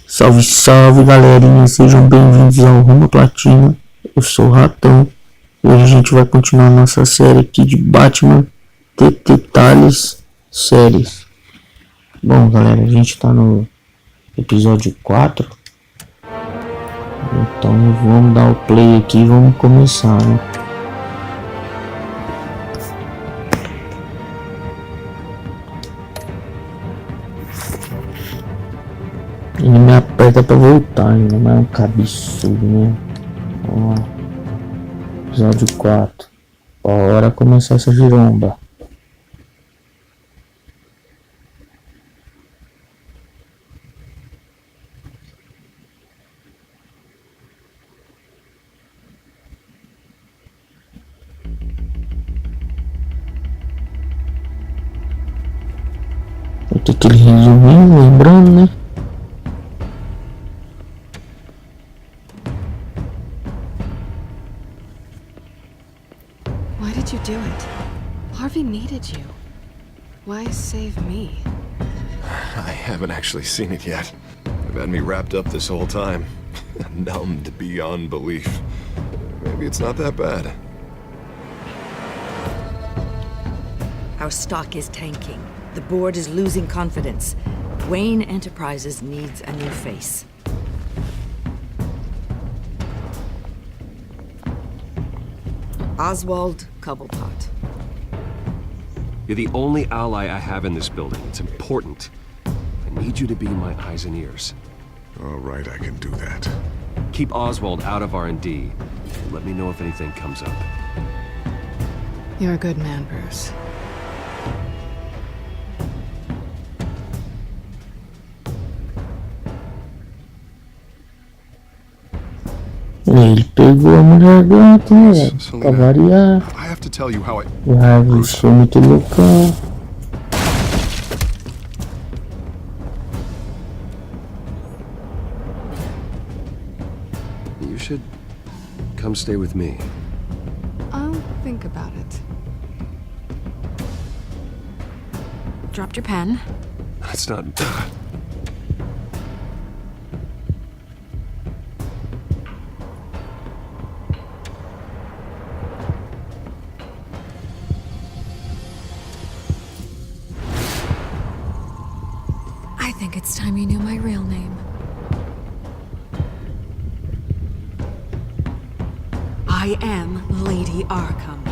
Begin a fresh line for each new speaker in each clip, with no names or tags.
Salve, salve galerinha, sejam bem-vindos ao Rumo A Platina. Eu sou o Ratão e hoje a gente vai continuar nossa série aqui de Batman Telltalle séries. Bom galera, a gente tá no episódio 4, então vamos dar o play aqui e vamos começar, né? Ele me aperta pra voltar ainda, mas é um cabeçudo, né? Ó, episódio 4. Bora começar essa giromba. Vou ter aquele resuminho, lembrando, né?
Why did you do it? Harvey needed you. Why save me?
I haven't actually seen it yet. They've had me wrapped up this whole time. Numbed beyond belief. Maybe it's not that bad.
Our stock is tanking. The board is losing confidence. Wayne Enterprises needs a new face. Oswald Cobblepot.
You're the only ally I have in this building. It's important. I need you to be my eyes and ears.
All right, I can do that.
Keep Oswald out of R&D. Let me know if anything comes up.
You're a good man, Bruce.
Ele pegou a mulher gata, né? Pra variar.
I have to tell you how
O Harvey foi muito loucão.
You should come stay with me.
I'll think about it. Dropped your pen.
That's not...
I think it's time you knew my real name. I am Lady Arkham.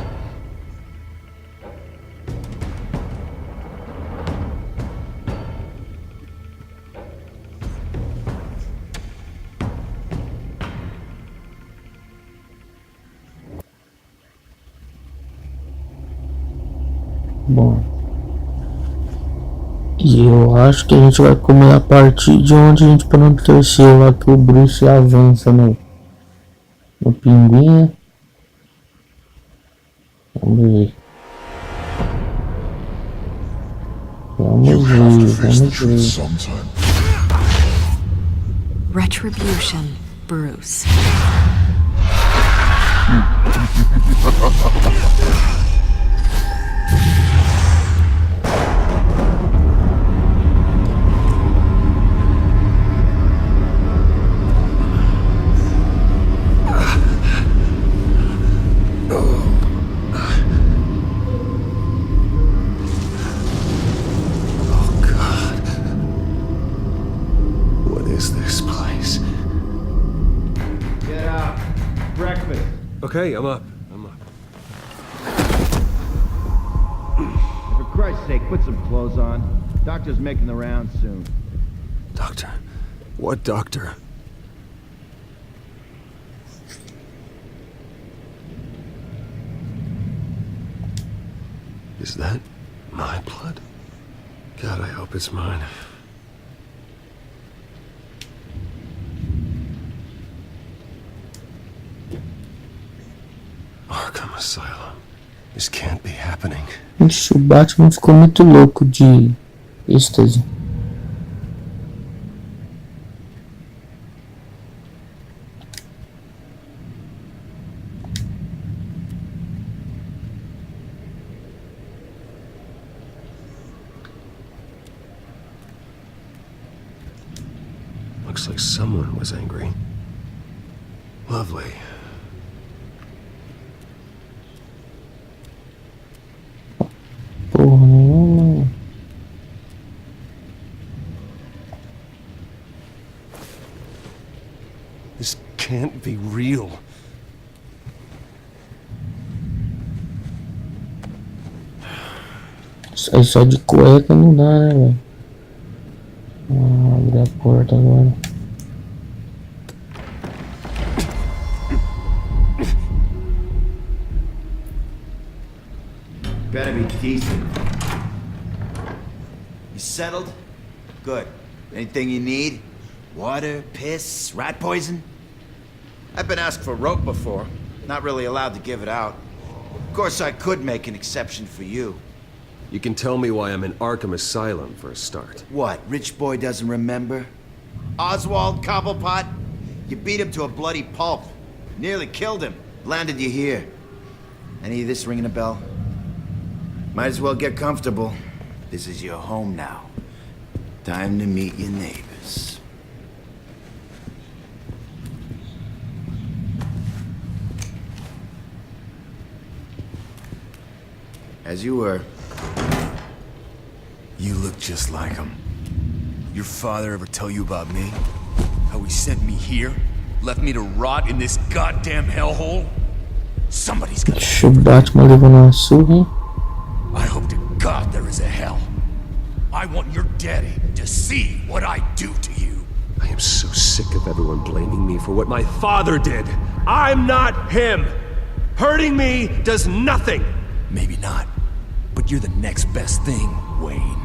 Bom, e eu acho que a gente vai comer a partir de onde a gente pronunciou lá que o Bruce avança no pinguim. Vamos ver. Vamos ver.
Retribution, Bruce.
Okay, I'm up.
For Christ's sake, put some clothes on. Doctor's making the rounds soon.
Doctor? What doctor? Is that my blood? God, I hope it's mine. Arkham Asylum. This can't be happening.
Ixi, o Batman ficou muito louco de êxtase.
Looks like someone was angry. Lovely.
Porra nenhuma.
This can't be real.
Isso aí só de cueca não dá, né, velho? Abrir a porta agora.
Better be decent. You settled? Good. Anything you need? Water, piss, rat poison? I've been asked for rope before. Not really allowed to give it out. Of course, I could make an exception for you.
You can tell me why I'm in Arkham Asylum for a start.
What, rich boy doesn't remember? Oswald Cobblepot? You beat him to a bloody pulp. Nearly killed him. Landed you here. Any of this ringing a bell? Might as well get comfortable. This is your home now. Time to meet your neighbors. As you were.
You look just like him. Your father ever tell you about me? How he sent me here? Left me to rot in this goddamn hellhole? Somebody's gonna...
Deixa o Batman levando uma surra, hein?
I hope to God there is a hell. I want your daddy to see what I do to you.
I am so sick of everyone blaming me for what my father did. I'm not him. Hurting me does nothing.
Maybe not, but you're the next best thing, Wayne.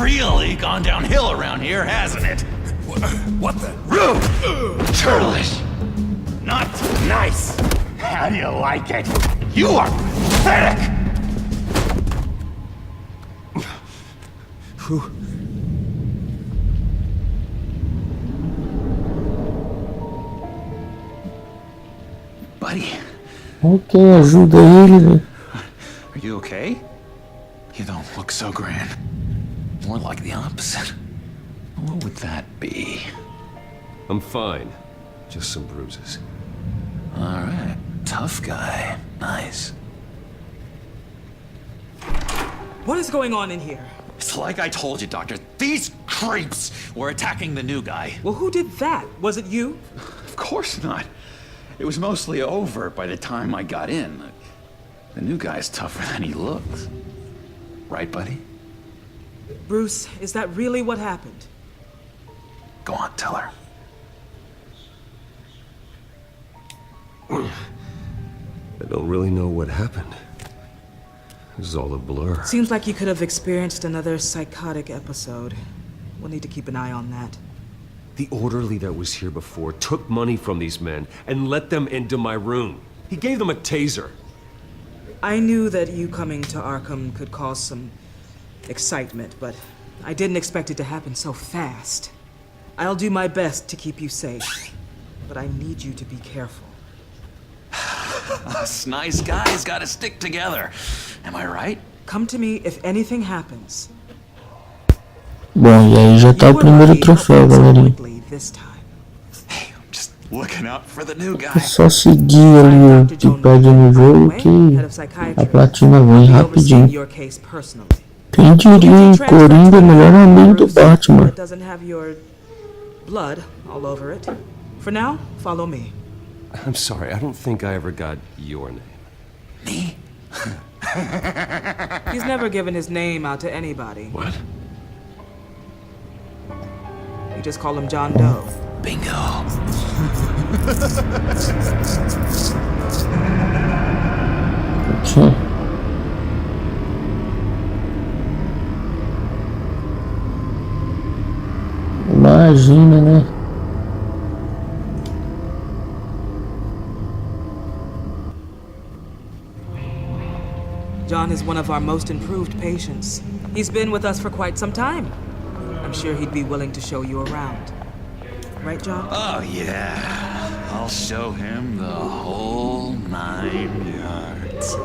Really gone downhill around here, hasn't it?
What the?
Turtleish. Not nice. How do you like it? You are pathetic.
Buddy,
Ok, ajuda ele, velho.
Are you okay? You don't look so grand. More like the opposite. What would that be?
I'm fine. Just some bruises.
All right. Tough guy. Nice.
What is going on in here?
It's like I told you, Doctor. These creeps were attacking the new guy.
Well, who did that? Was it you?
Of course not. It was mostly over by the time I got in. The new guy's tougher than he looks. Right, buddy?
Bruce, is that really what happened?
Go on, tell her.
I don't really know what happened. This is all a blur.
Seems like you could have experienced another psychotic episode. We'll need to keep an eye on that.
The orderly that was here before took money from these men and let them into my room. He gave them a taser.
I knew that you coming to Arkham could cause some excitement, but I didn't expect it to happen so fast. I'll do my best to keep you safe, but I need you to be careful.
Us nice guys gotta stick together. Am I right?
Come to me if anything happens.
Bom, e aí já tá o primeiro troféu, galerinha.
Hey, I'm just looking out for the new
É
guy.
só seguir ali o que pede no jogo que a platina vem rapidinho. Quem diria, hein? Coringa, melhor amigo do Batman.
It doesn't have your blood all over it. For now, follow me.
I'm sorry, I don't think I ever got your name.
Me?
He's never given his name out to anybody.
What?
You just call him John Doe.
Bingo.
Aqui. Imagina, né?
John is one of our most improved patients. He's been with us for quite some time. I'm sure he'd be willing to show you around. Right, John?
Oh, yeah. I'll show him the whole 9 yards.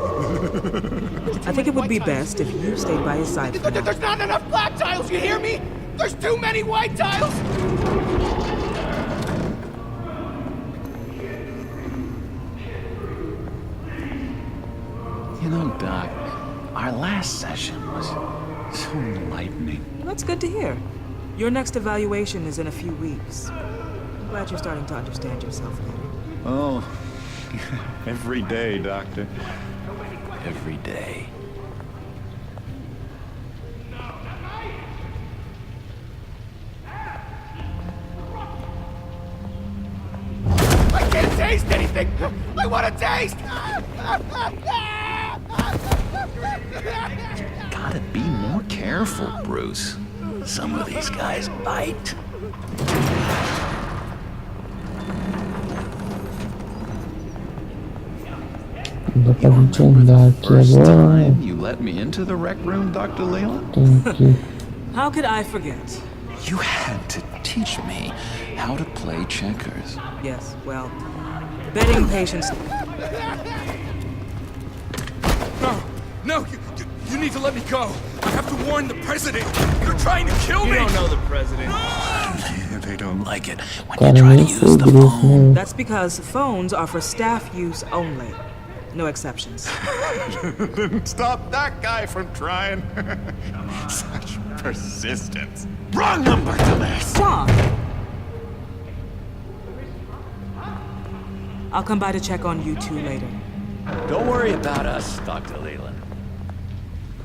I think it would be best if you stayed by his side for now.
There's not enough black tiles, you hear me? There's too many white tiles!
You know, Doc, our last session was so enlightening.
That's good to hear. Your next evaluation is in a few weeks. I'm glad you're starting to understand yourself better.
Oh, every day, Doctor. Every day.
I can't taste anything! I want to taste!
Gotta be more careful, Bruce. Some of these guys bite.
Dá pra gente andar aqui
First
agora.
time you let me into the rec room, Dr. Leland?
Tem que...
How could I forget?
You had to teach me how to play checkers.
Yes, well, betting patients.
No, you need to let me go. I have to warn the president. You're trying to kill me. You don't know the president.
They don't like it when
Cara,
you try to
nem
use
foi
the
grosso,
phone.
né?
That's because phones are for staff use only. No exceptions.
Stop that guy from trying. Such persistence.
Wrong number, dumbass!
John! I'll come by to check on you two later.
Don't worry about us, Dr. Leland.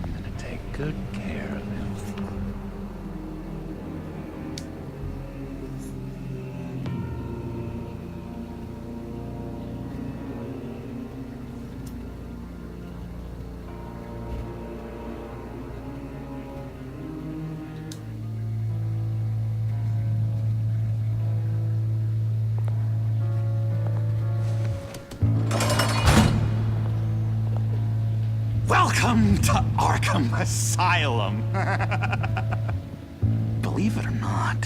I'm gonna take good care of him. Welcome to Arkham Asylum. Believe it or not,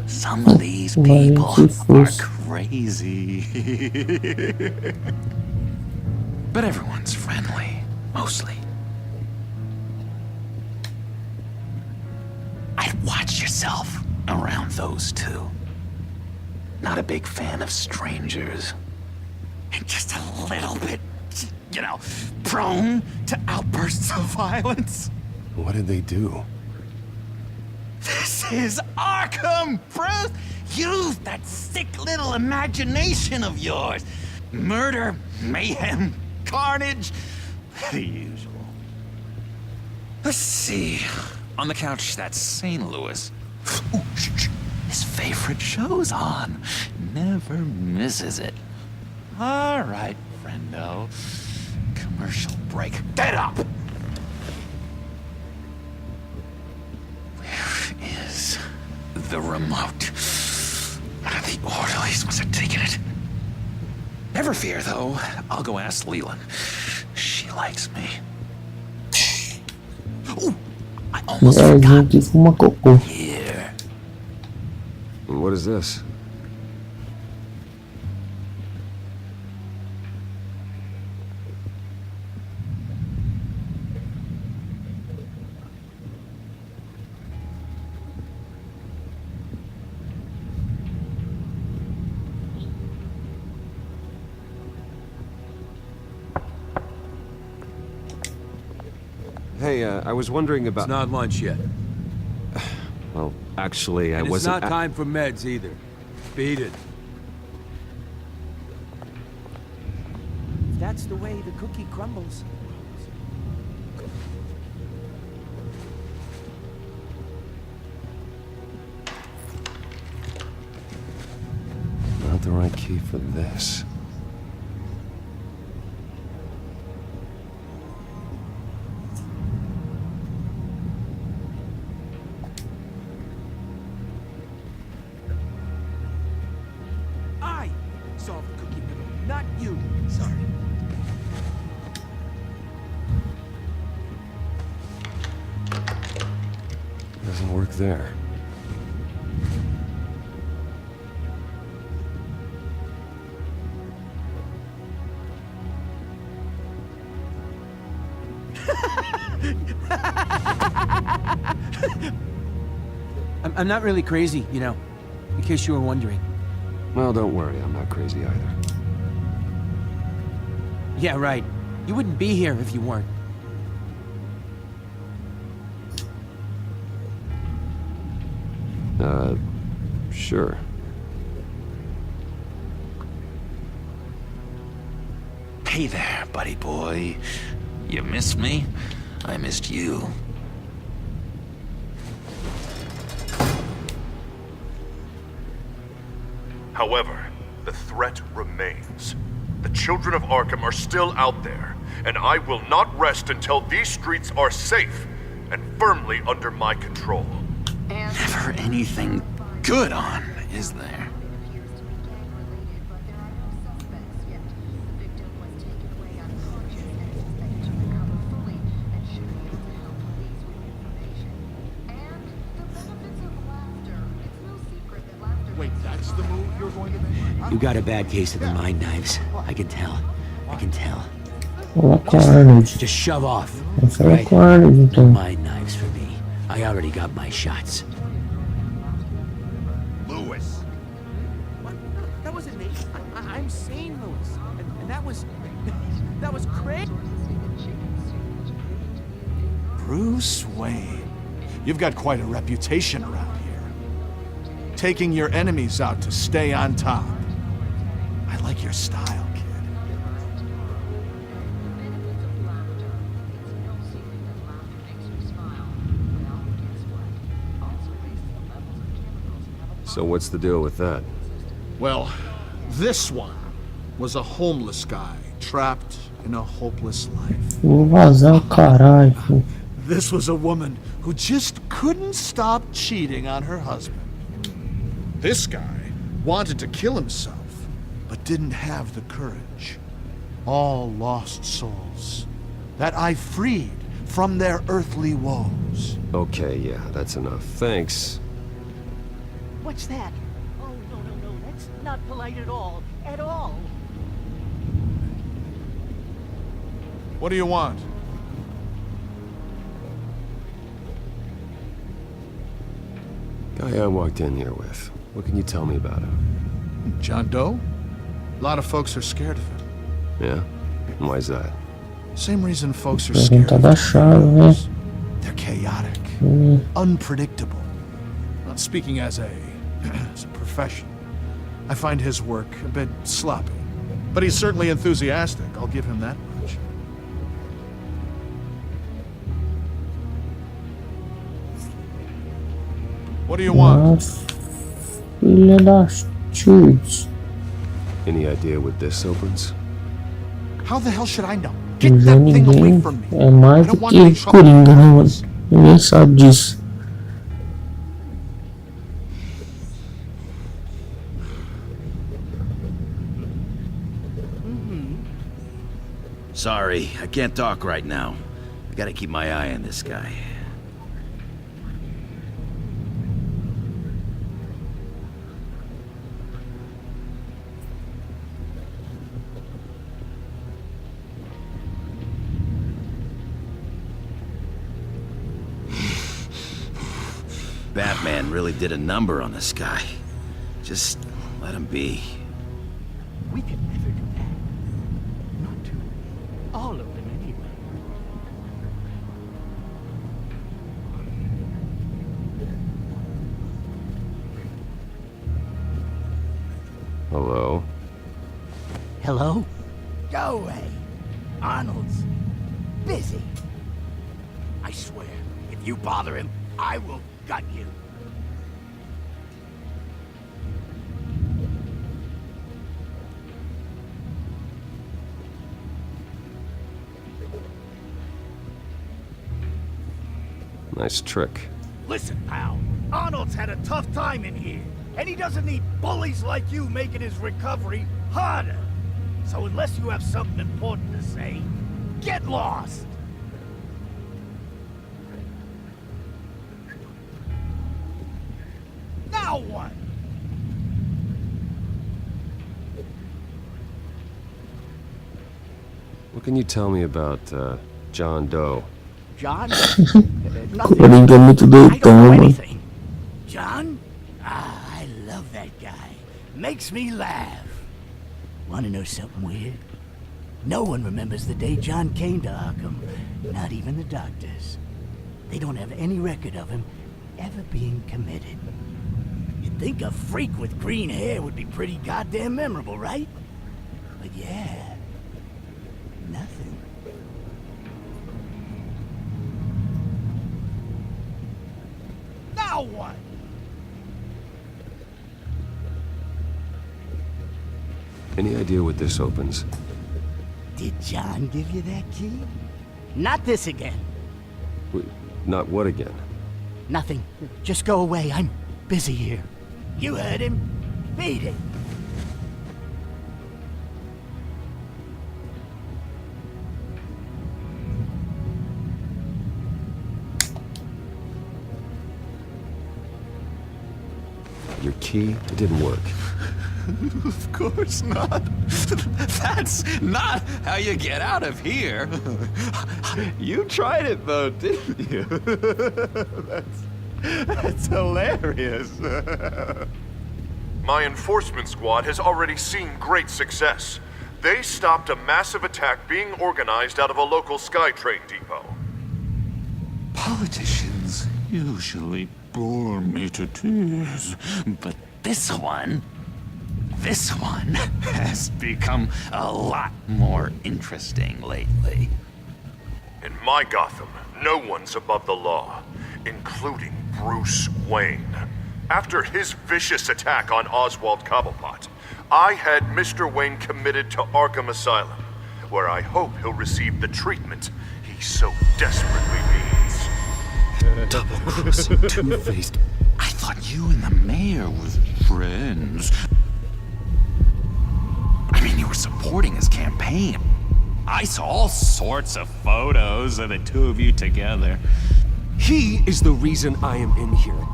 some of these people are crazy. But everyone's friendly, mostly. I'd watch yourself around those two. Not a big fan of strangers. And just a little bit, you know, prone to outbursts of violence.
What did they do?
This is Arkham, Bruce! Use that sick little imagination of yours. Murder, mayhem, carnage, the usual. Let's see. On the couch, that's St. Louis. Ooh, his favorite show's on. Never misses it. All right, friendo. Commercial break. Get up! Where is the remote? One of the orderlies must have taken it. Never fear, though. I'll go ask Leland. She likes me. Ooh, I almost
A
forgot.
gente fuma cocô.
Here.
What is this?
Hey, I was wondering about...
It's not lunch yet.
Well, actually, I
And it's
wasn't...
not time for meds either. Beat it.
That's the way the cookie crumbles.
Not the right key for this.
solve the cookie riddle, not you. Sorry.
Doesn't work there.
I'm not really crazy, you know, in case you were wondering.
Well, don't worry, I'm not crazy either.
Yeah, right. You wouldn't be here if you weren't.
Sure.
Hey there, buddy boy. You missed me? I missed you.
However, the threat remains. The children of Arkham are still out there, and I will not rest until these streets are safe and firmly under my control.
Never anything good on, is there?
Wait, that's the move you're going to make?
You got a bad case of the mind knives. I can tell. I can tell. Just shove off. Right? Mind knives for me. I already got my shots.
Lewis! What? That wasn't me. I'm sane, Lewis. And that was... that was Craig?
Bruce Wayne. You've got quite a reputation around here. Taking your enemies out to stay on top. I like your style, kid.
So what's the deal with that?
Well, this one was a homeless guy trapped in a hopeless life.
Vou vazar o caralho.
This was a woman who just couldn't stop cheating on her husband. This guy wanted to kill himself, but didn't have the courage. All lost souls that I freed from their earthly woes.
Okay, yeah, that's enough. Thanks.
What's that? Oh, no, that's not polite at all. At all.
What do you want?
Guy I walked in here with. What can you tell me about him?
John Doe? A lot of folks are scared of him.
Yeah? And why's that?
Same reason folks are scared of
chave,
They're chaotic, unpredictable. Not speaking as a professional, I find his work a bit sloppy. But he's certainly enthusiastic, I'll give him that much. What do you want?
Filha das tubes.
Any idea what this opens?
How the hell should I know?
Não
Get
vê
that thing away
ninguém.
from me.
É mais do que Coringa, né, mano? Ninguém sabe disso.
Sorry, I can't talk right now. I gotta keep my eye on this guy. Batman really did a number on this guy. Just let him be.
We could never do that. Not to all of them, anyway.
Hello?
Hello?
Go away. Arnold's busy. I swear, if you bother him, I will gut you.
Nice trick.
Listen, pal. Arnold's had a tough time in here, and he doesn't need bullies like you making his recovery
harder. So unless you have something important to say, get lost. Now what?
What can you tell me about, John Doe?
John?
Coringa é muito doidão, mano.
John? Ah, I love that guy. Makes me laugh. Wanna know something weird? No one remembers the day John came to Arkham. Not even the doctors. They don't have any record of him ever being committed. You'd think a freak with green hair would be pretty goddamn memorable, right? But yeah, nothing. Now what?
Any idea what this opens?
Did John give you that key? Not this again.
Wait, not what again?
Nothing. Just go away. I'm busy here. You heard him. Beat it.
Your key? It didn't work.
Of course not. That's not how you get out of here. You tried it though, didn't you? That's hilarious.
My enforcement squad has already seen great success. They stopped a massive attack being organized out of a local SkyTrain depot.
Politicians usually bore me to tears, but this one has become a lot more interesting lately.
In my Gotham, no one's above the law, including Bruce Wayne. After his vicious attack on Oswald Cobblepot, I had Mr. Wayne committed to Arkham Asylum, where I hope he'll receive the treatment he so desperately needs.
Double-crossing, two-faced. I thought you and the mayor were friends. I mean, you were supporting his campaign. I saw all sorts of photos of the two of you together.
He is the reason I am in here.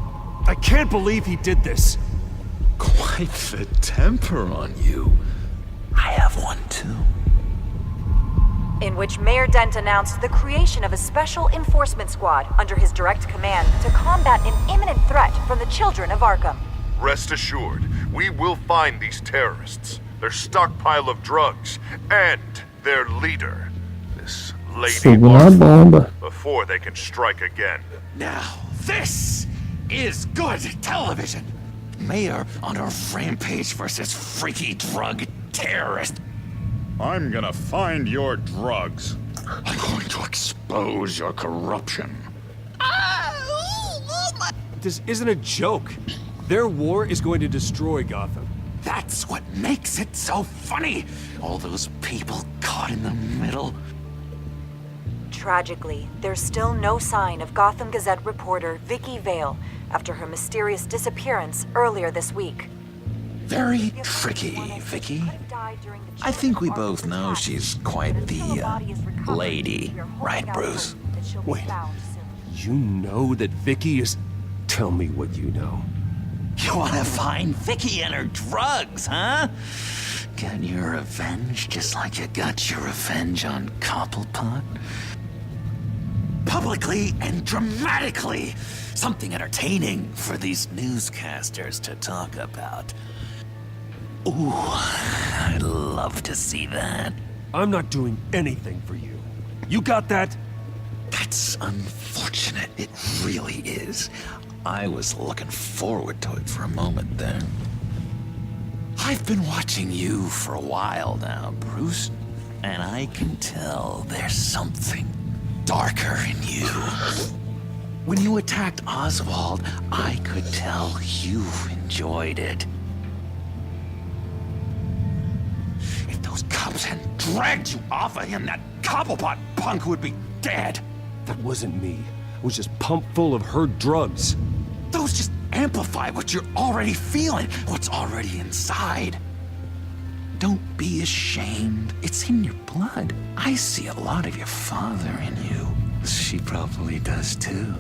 I can't believe he did this.
Quite the temper on you.
I have one too.
In which Mayor Dent announced the creation of a special enforcement squad under his direct command to combat an imminent threat from the children of Arkham.
Rest assured, we will find these terrorists, their stockpile of drugs, and their leader, this Lady Arthur, before they can strike again.
Now, this is good television. Mayor on a rampage versus freaky drug terrorist.
I'm gonna find your drugs.
I'm going to expose your corruption.
This isn't a joke. Their war is going to destroy Gotham.
That's what makes it so funny. All those people caught in the middle.
Tragically, there's still no sign of Gotham Gazette reporter Vicky Vale after her mysterious disappearance earlier this week.
Very tricky, Vicky. I think we both know she's quite the lady, right, Bruce?
Wait, you know that Vicky is... Tell me what you know.
You want to find Vicky and her drugs, huh? Get your revenge just like you got your revenge on Cobblepot? Publicly and dramatically. Something entertaining for these newscasters to talk about. Ooh, I'd love to see that.
I'm not doing anything for you. You got that?
That's unfortunate. It really is. I was looking forward to it for a moment there. I've been watching you for a while now, Bruce, and I can tell there's something darker in you. When you attacked Oswald, I could tell you enjoyed it. If those cops hadn't dragged you off of him, that Cobblepot punk would be dead.
That wasn't me. I was just pumped full of her drugs.
Those just amplify what you're already feeling, what's already inside. Don't be ashamed. It's in your blood. I see a lot of your father in you. She probably does too.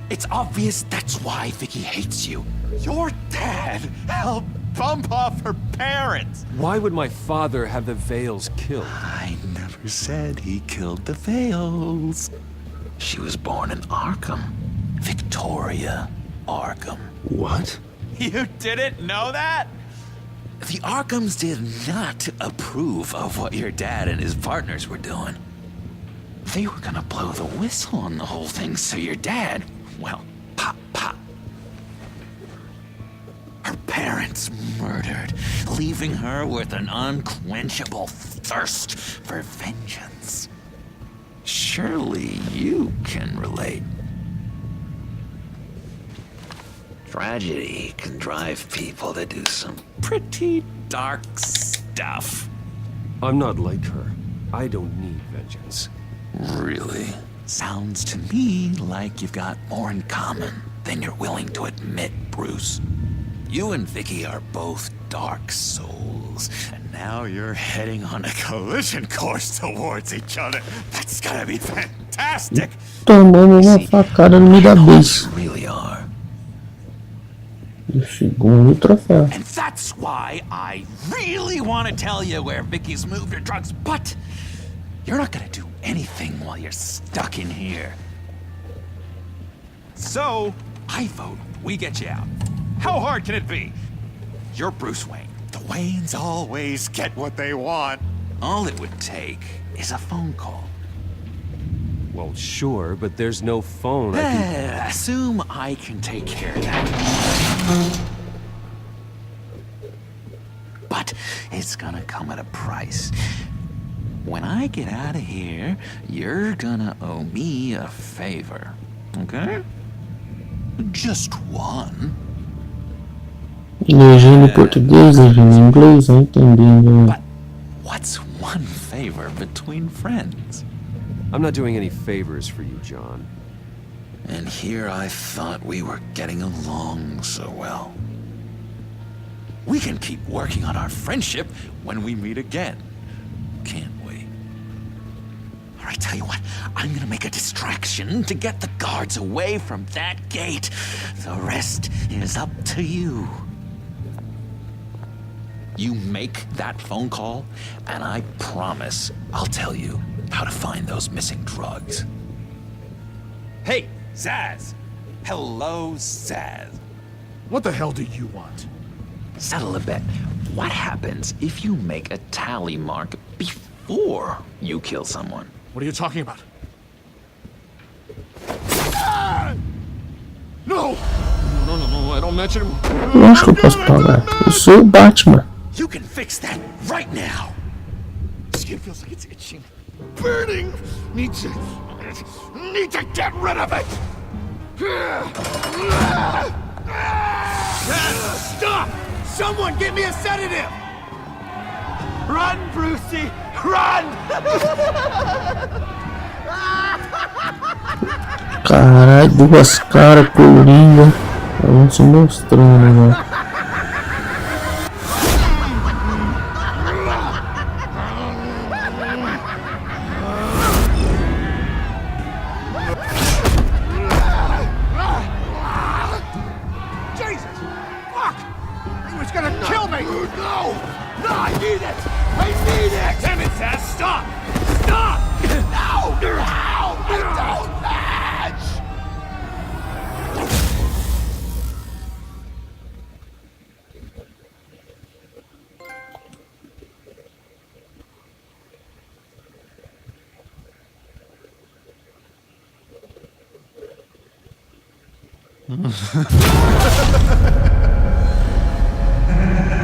It's obvious that's why Vicky hates you. Your dad helped bump off her parents.
Why would my father have the Vales killed?
I never said he killed the Vales. She was born in Arkham. Victoria Arkham.
What?
You didn't know that? The Arkhams did not approve of what your dad and his partners were doing. They were gonna blow the whistle on the whole thing, so your dad, well, pop. Her parents murdered, leaving her with an unquenchable thirst for vengeance. Surely you can relate. Tragedy can drive people to do some pretty dark stuff.
I'm not like her. I don't need vengeance.
Really? Sounds to me like you've got more in common than you're willing to admit, Bruce. You and Vicky are both dark souls, and now you're heading on a collision course towards each other. That's gotta be fantastic!
Tomando uma facada no meio da base.
Really are.
O segundo troféu.
And that's why I really want to tell you where Vicky's moved her drugs, but you're not gonna do anything while you're stuck in here. So, I vote we get you out. How hard can it be? You're Bruce Wayne. The Waynes always get what they want. All it would take is a phone call.
Well, sure, but there's no phone. I can...
Assume I can take care of that. But it's gonna come at a price. When I get out of here, you're gonna owe me a favor, okay? Just one.
Legenda em português, legenda em inglês, não entendendo.
But what's one favor between friends?
I'm not doing any favors for you, John.
And here I thought we were getting along so well. We can keep working on our friendship when we meet again, can't we? All right, tell you what, I'm gonna make a distraction to get the guards away from that gate. The rest is up to you. You make that phone call, and I promise I'll tell you how to find those missing drugs. Hey, Zaz! Hello, Zaz.
What the hell do you want?
Settle a bet. What happens if you make a tally mark before you kill someone?
What are you talking about? No! No, I don't mention him.
Lógico que eu posso pagar. Eu sou o Batman.
You can fix that right now.
Skin feels like it's itching. Burning! Need to get rid of it!
Stop! Someone get me a sedative! Run, Brucey! Run!
Caralho, duas caras, coringa. Vamos se mostrando agora.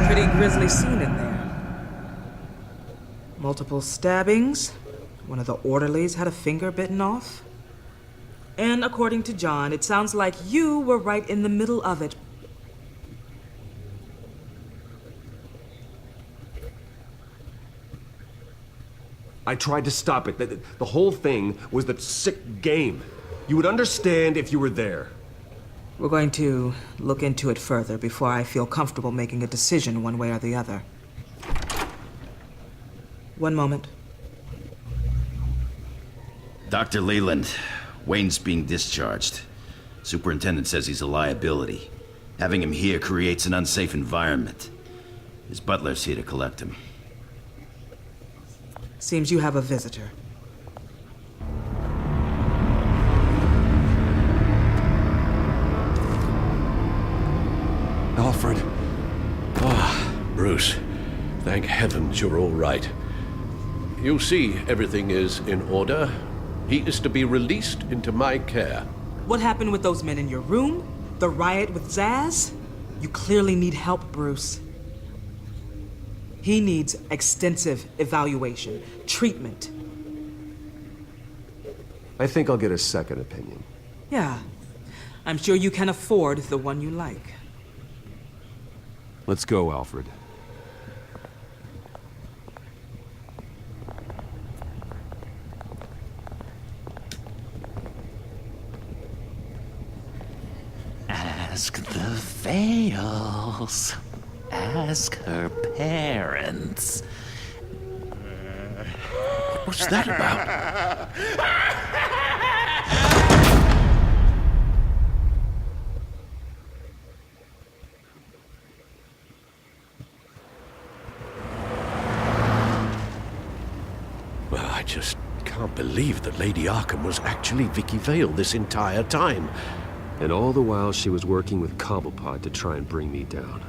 Pretty grisly scene in there. Multiple stabbings. One of the orderlies had a finger bitten off. And according to John, it sounds like you were right in the middle of it.
I tried to stop it. The whole thing was that sick game. You would understand if you were there.
We're going to look into it further before I feel comfortable making a decision one way or the other. One moment.
Dr. Leland, Wayne's being discharged. Superintendent says he's a liability. Having him here creates an unsafe environment. His butler's here to collect him.
Seems you have a visitor.
Alfred.
Bruce, thank heavens you're all right. You see, everything is in order. He is to be released into my care.
What happened with those men in your room? The riot with Zaz? You clearly need help, Bruce. He needs extensive evaluation, treatment.
I think I'll get a second opinion.
Yeah, I'm sure you can afford the one you like.
Let's go, Alfred.
Ask the Vales. Ask her parents.
What's that about? Well, I just can't believe that Lady Arkham was actually Vicky Vale this entire time.
And all the while she was working with Cobblepot to try and bring me down.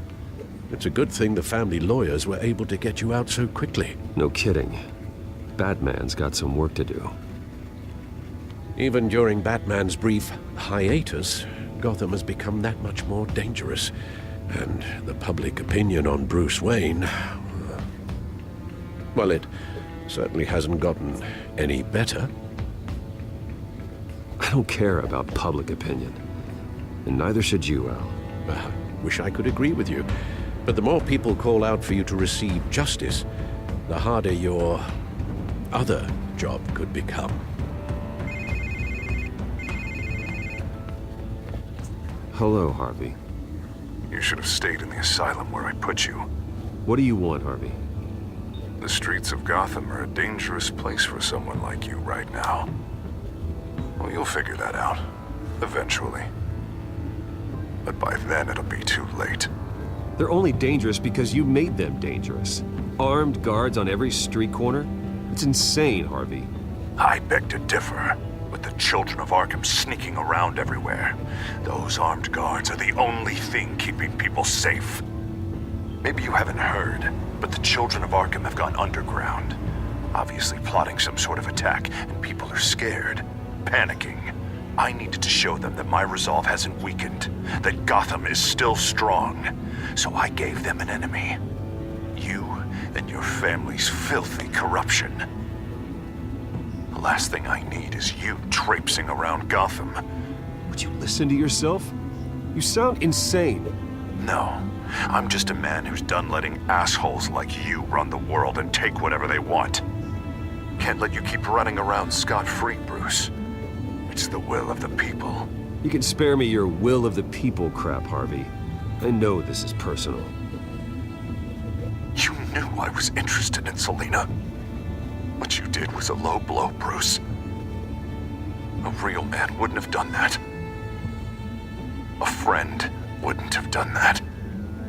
It's a good thing the family lawyers were able to get you out so quickly.
No kidding. Batman's got some work to do.
Even during Batman's brief hiatus, Gotham has become that much more dangerous. And the public opinion on Bruce Wayne... well, it certainly hasn't gotten any better.
I don't care about public opinion. And neither should you, Al.
I wish I could agree with you. But the more people call out for you to receive justice, the harder your other job could become.
Hello, Harvey.
You should have stayed in the asylum where I put you.
What do you want, Harvey?
The streets of Gotham are a dangerous place for someone like you right now. Well, you'll figure that out. Eventually. But by then, it'll be too late.
They're only dangerous because you made them dangerous. Armed guards on every street corner? It's insane, Harvey.
I beg to differ. With the children of Arkham sneaking around everywhere, those armed guards are the only thing keeping people safe. Maybe you haven't heard, but the children of Arkham have gone underground. Obviously plotting some sort of attack, and people are scared, panicking. I needed to show them that my resolve hasn't weakened, that Gotham is still strong. So I gave them an enemy. You and your family's filthy corruption. The last thing I need is you traipsing around Gotham.
Would you listen to yourself? You sound insane.
No, I'm just a man who's done letting assholes like you run the world and take whatever they want. Can't let you keep running around scot-free, Bruce. It's the will of the people.
You can spare me your will of the people crap, Harvey. I know this is personal.
You knew I was interested in Selina. What you did was a low blow, Bruce. A real man wouldn't have done that. A friend wouldn't have done that.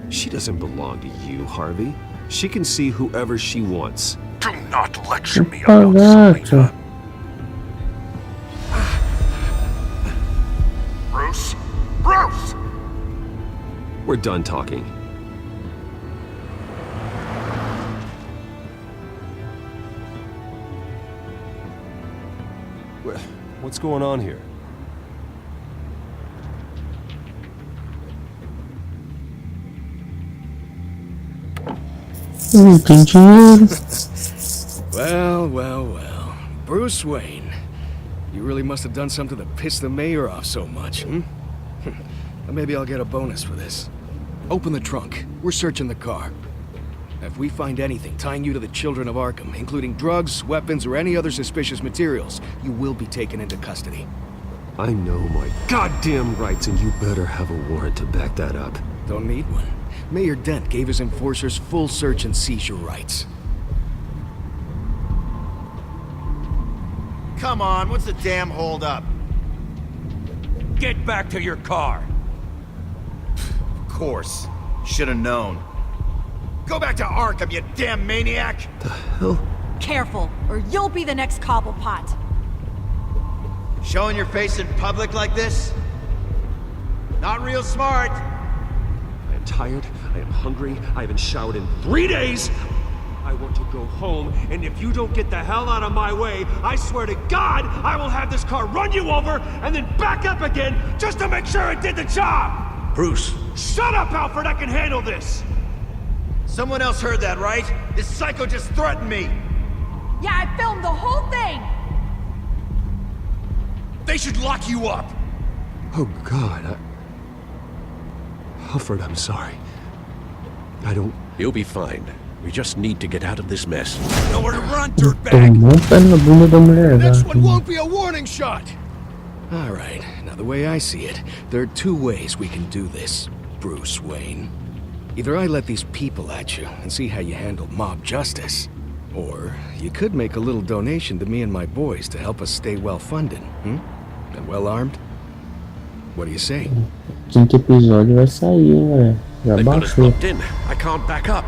She doesn't belong to you, Harvey. She can see whoever she wants.
Do not lecture me about Selina. Bruce? Bruce!
We're done talking. What's going on here?
Well. Bruce Wayne. You really must have done something to piss the mayor off so much, hmm? Maybe I'll get a bonus for this. Open the trunk. We're searching the car. If we find anything tying you to the children of Arkham, including drugs, weapons, or any other suspicious materials, you will be taken into custody.
I know my goddamn rights, and you better have a warrant to back that up.
Don't need one. Mayor Dent gave his enforcers full search and seizure rights.
Come on, what's the damn holdup?
Get back to your car.
Of course. Should have known. Go back to Arkham, you damn maniac!
The hell?
Careful, or you'll be the next Cobblepot.
Showing your face in public like this? Not real smart.
I am tired, I am hungry, I haven't showered in 3 days! I want to go home, and if you don't get the hell out of my way, I swear to God, I will have this car run you over, and then back up again, just to make sure it did the job!
Bruce.
Shut up, Alfred, I can handle this!
Someone else heard that, right? This psycho just threatened me!
Yeah, I filmed the whole thing!
They should lock you up!
Oh, God, Alfred, I'm sorry. I don't...
You'll be fine. We just need to get out of this mess.
Nowhere to run, dirtbag!
Next one won't be a warning shot! Alright, now the way I see it, there are 2 ways we can do this, Bruce Wayne. Either I let these people at you and see how you handle mob justice, or you could make a little donation to me and my boys to help us stay well-funded, and well-armed. What do you say?
Quinto episódio vai sair, hein, galera. Já
They've got us
baixou.
locked in. I can't back up.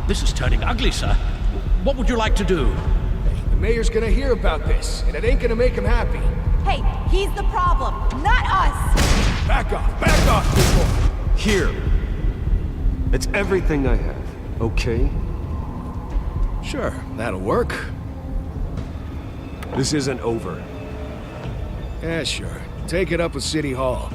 This is turning ugly, sir. What would you like to do?
The mayor's gonna hear about this, and it ain't gonna make him happy.
Hey, he's the problem, not us!
Back off, people!
Here. It's everything I have, okay?
Sure, that'll work.
This isn't over.
Yeah, sure. Take it up with City Hall.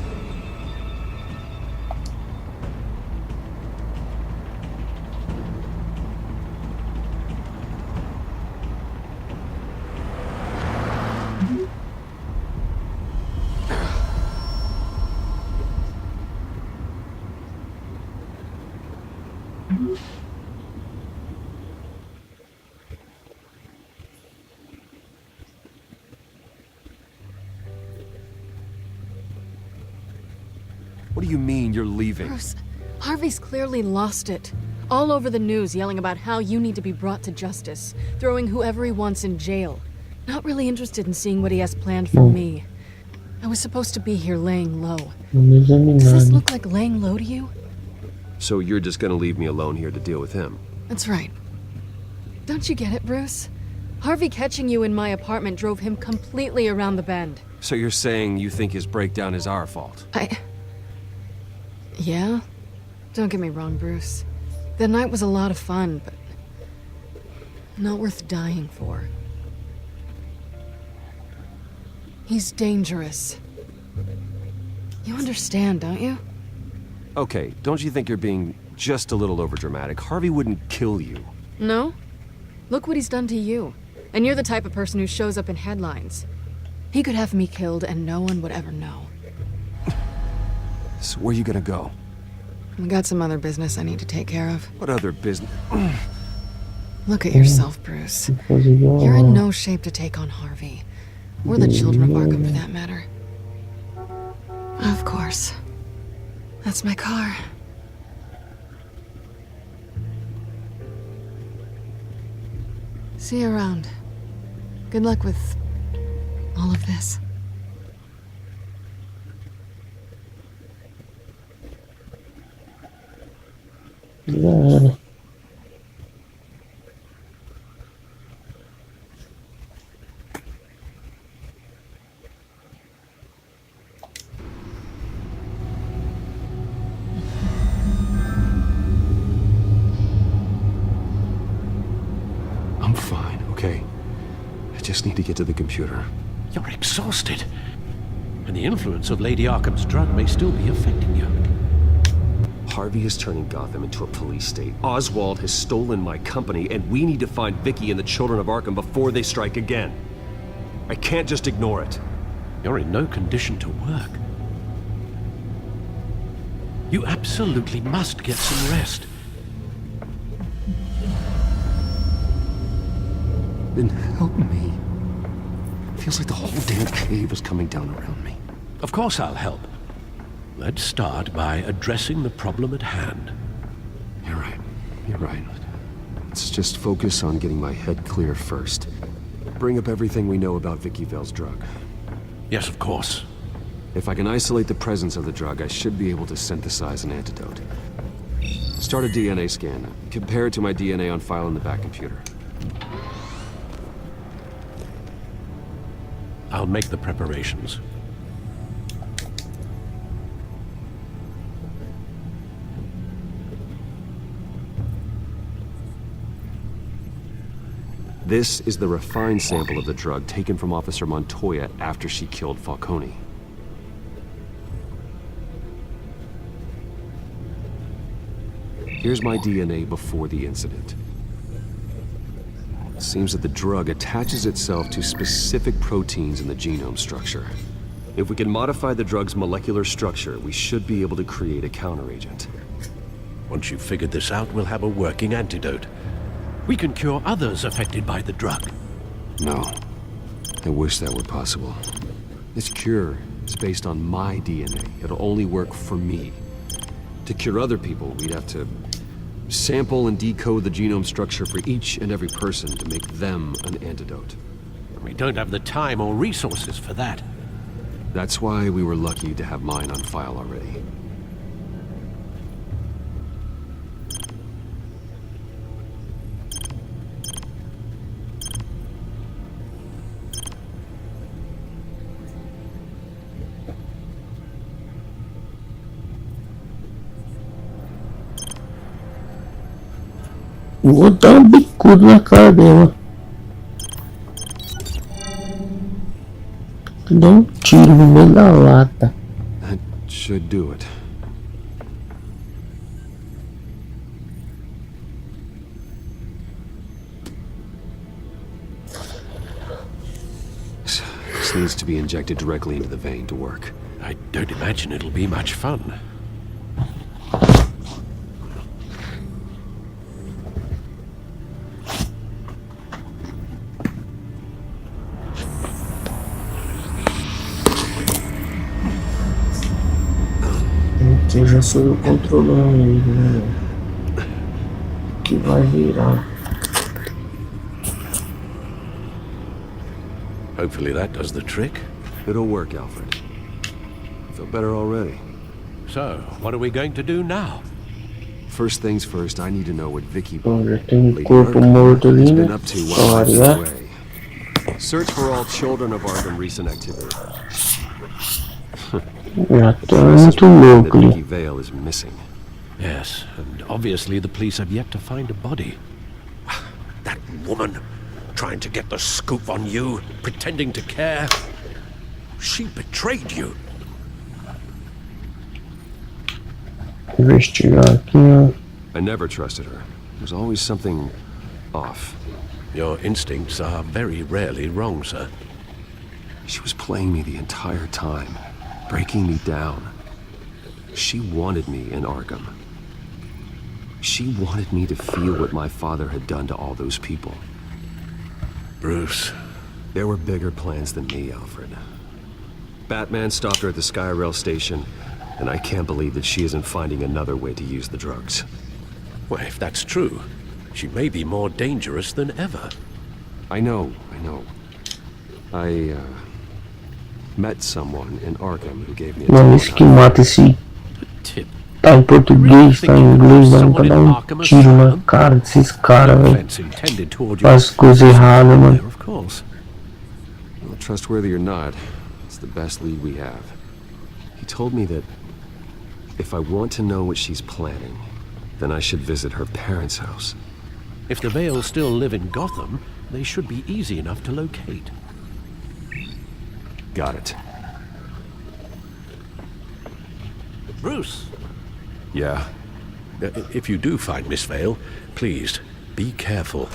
What do you mean you're leaving?
Bruce, Harvey's clearly lost it. All over the news yelling about how you need to be brought to justice, throwing whoever he wants in jail. Not really interested in seeing what he has planned for me. I was supposed to be here laying low. Does this look like laying low to you?
So you're just gonna leave me alone here to deal with him?
That's right. Don't you get it, Bruce? Harvey catching you in my apartment drove him completely around the bend.
So you're saying you think his breakdown is our fault?
Yeah? Don't get me wrong, Bruce. That night was a lot of fun, but not worth dying for. He's dangerous. You understand, don't you?
Okay, don't you think you're being just a little overdramatic? Harvey wouldn't kill you.
No? Look what he's done to you. And you're the type of person who shows up in headlines. He could have me killed and no one would ever know.
So where are you gonna go?
I got some other business I need to take care of.
What other business?
Look at yourself, Bruce. You're in no shape to take on Harvey. Or the children of Arkham, for that matter. Of course. That's my car. See you around. Good luck with all of this.
Yeah.
I'm fine, okay? I just need to get to the computer.
You're exhausted. And the influence of Lady Arkham's drug may still be affecting you.
Harvey is turning Gotham into a police state. Oswald has stolen my company, and we need to find Vicky and the children of Arkham before they strike again. I can't just ignore it.
You're in no condition to work. You absolutely must get some rest.
Then help me. Feels like the whole damn cave is coming down around me.
Of course I'll help. Let's start by addressing the problem at hand.
You're right. You're right. Let's just focus on getting my head clear first. Bring up everything we know about Vicky Vale's drug.
Yes, of course.
If I can isolate the presence of the drug, I should be able to synthesize an antidote. Start a DNA scan. Compare it to my DNA on file in the back computer.
I'll make the preparations.
This is the refined sample of the drug taken from Officer Montoya after she killed Falcone. Here's my DNA before the incident. It seems that the drug attaches itself to specific proteins in the genome structure. If we can modify the drug's molecular structure, we should be able to create a counteragent.
Once you've figured this out, we'll have a working antidote. We can cure others affected by the drug.
No. I wish that were possible. This cure is based on my DNA. It'll only work for me. To cure other people, we'd have to sample and decode the genome structure for each and every person to make them an antidote.
We don't have the time or resources for that.
That's why we were lucky to have mine on file already.
Vou dar bicudo na cara dela. Dá tiro no meio da lata.
That should do it. This needs to be injected directly into the vein to work.
I don't imagine it'll be much fun.
Eu já sou eu controlando ele, né? Que vai virar.
Hopefully that does the trick.
It'll work, Alfred. I feel better already.
So, what are we going to do now?
First things first, I need to know what Vicky
Já tem corpo morto ali, né?
been up to while I've been away. Search for all children of Arkham recent activity.
Já tô muito louco ali.
Vicky Vale is missing.
Yes, and obviously the police have yet to find a body. That woman, trying to get the scoop on you, pretending to care. She betrayed you.
Investigar aqui, ó.
I never trusted her. There's always something off.
Your instincts are very rarely wrong, sir.
She was playing me the entire time, breaking me down. She wanted me in Arkham. She wanted me to feel what my father had done to all those people.
Bruce.
There were bigger plans than me, Alfred. Batman stopped her at the Skyrail station, and I can't believe that she isn't finding another way to use the drugs.
Well, if that's true, she may be more dangerous than ever.
I know. I met someone in Arkham who gave me a
Mano, esse que mata esse... Tá em português, tá em inglês, mano, pra dar um tiro na cara desses caras, velho. Faz coisa errada, mano.
Of course. Well, trustworthy or not, it's the best lead we have. He told me that if I want to know what she's planning, then I should visit her parents' house.
If the Vales still live in Gotham, they should be easy enough to locate.
Got it.
Bruce!
Yeah?
If you do find Miss Vale, please, be careful.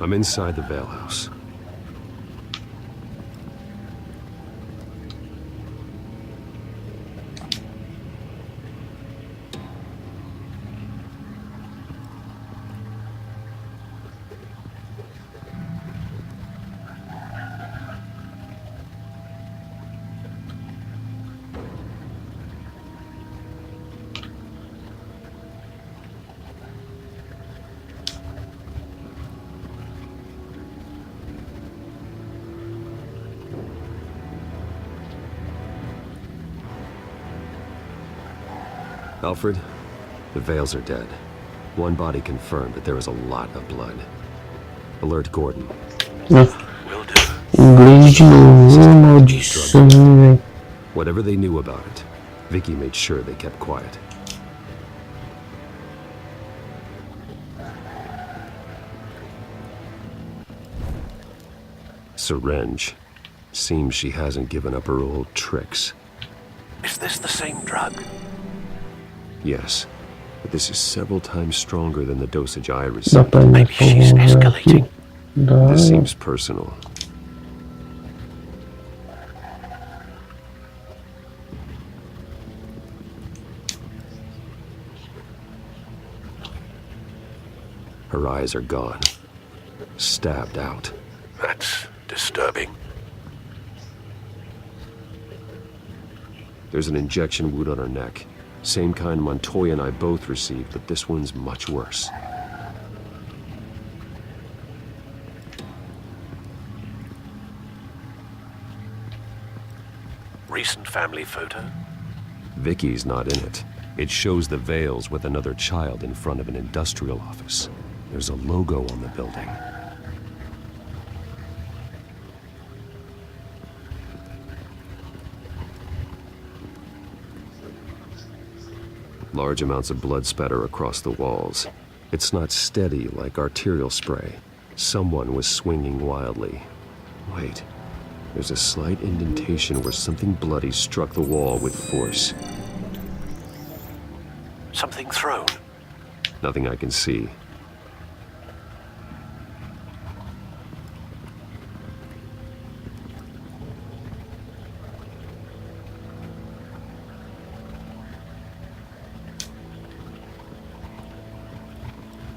I'm inside the Vale House. Alfred, the Vales are dead. One body confirmed, but there is a lot of blood. Alert Gordon.
Inglês de novo, maldição, velho.
Whatever they knew about it, Vicky made sure they kept quiet. Syringe. Seems she hasn't given up her old tricks.
Is this the same drug?
Yes, but this is several times stronger than the dosage I received.
Maybe she's escalating.
This seems personal. Her eyes are gone. Stabbed out.
That's disturbing.
There's an injection wound on her neck. Same kind Montoya and I both received, but this one's much worse.
Recent family photo?
Vicky's not in it. It shows the Vales with another child in front of an industrial office. There's a logo on the building. Large amounts of blood spatter across the walls. It's not steady like arterial spray. Someone was swinging wildly. Wait, there's a slight indentation where something bloody struck the wall with force.
Something thrown?
Nothing I can see.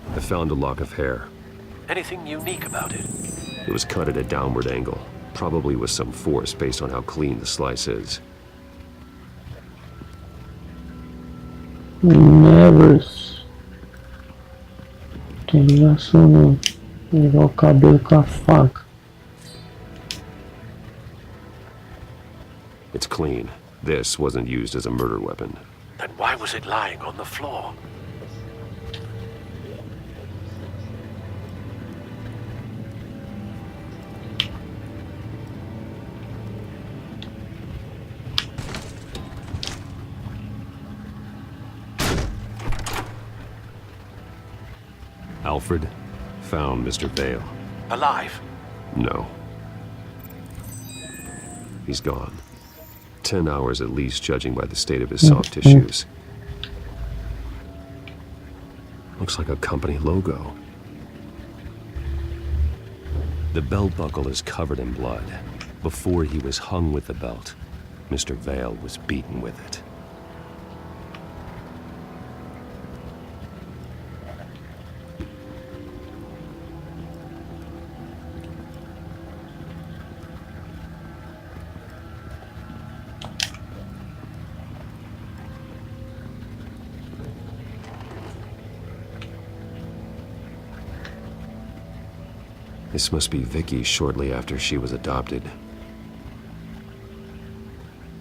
I found a lock of hair.
Anything unique about it?
It was cut at a downward angle, probably with some force based on how clean the slice is.
Nevers. Tem ligação não. Virar o cabelo com a faca.
It's clean. This wasn't used as a murder weapon.
Then why was it lying on the floor?
Alfred found Mr. Vale.
Alive?
No. He's gone. 10 hours at least, judging by the state of his soft tissues. Looks like a company logo. The belt buckle is covered in blood. Before he was hung with the belt, Mr. Vale was beaten with it. This must be Vicky shortly after she was adopted.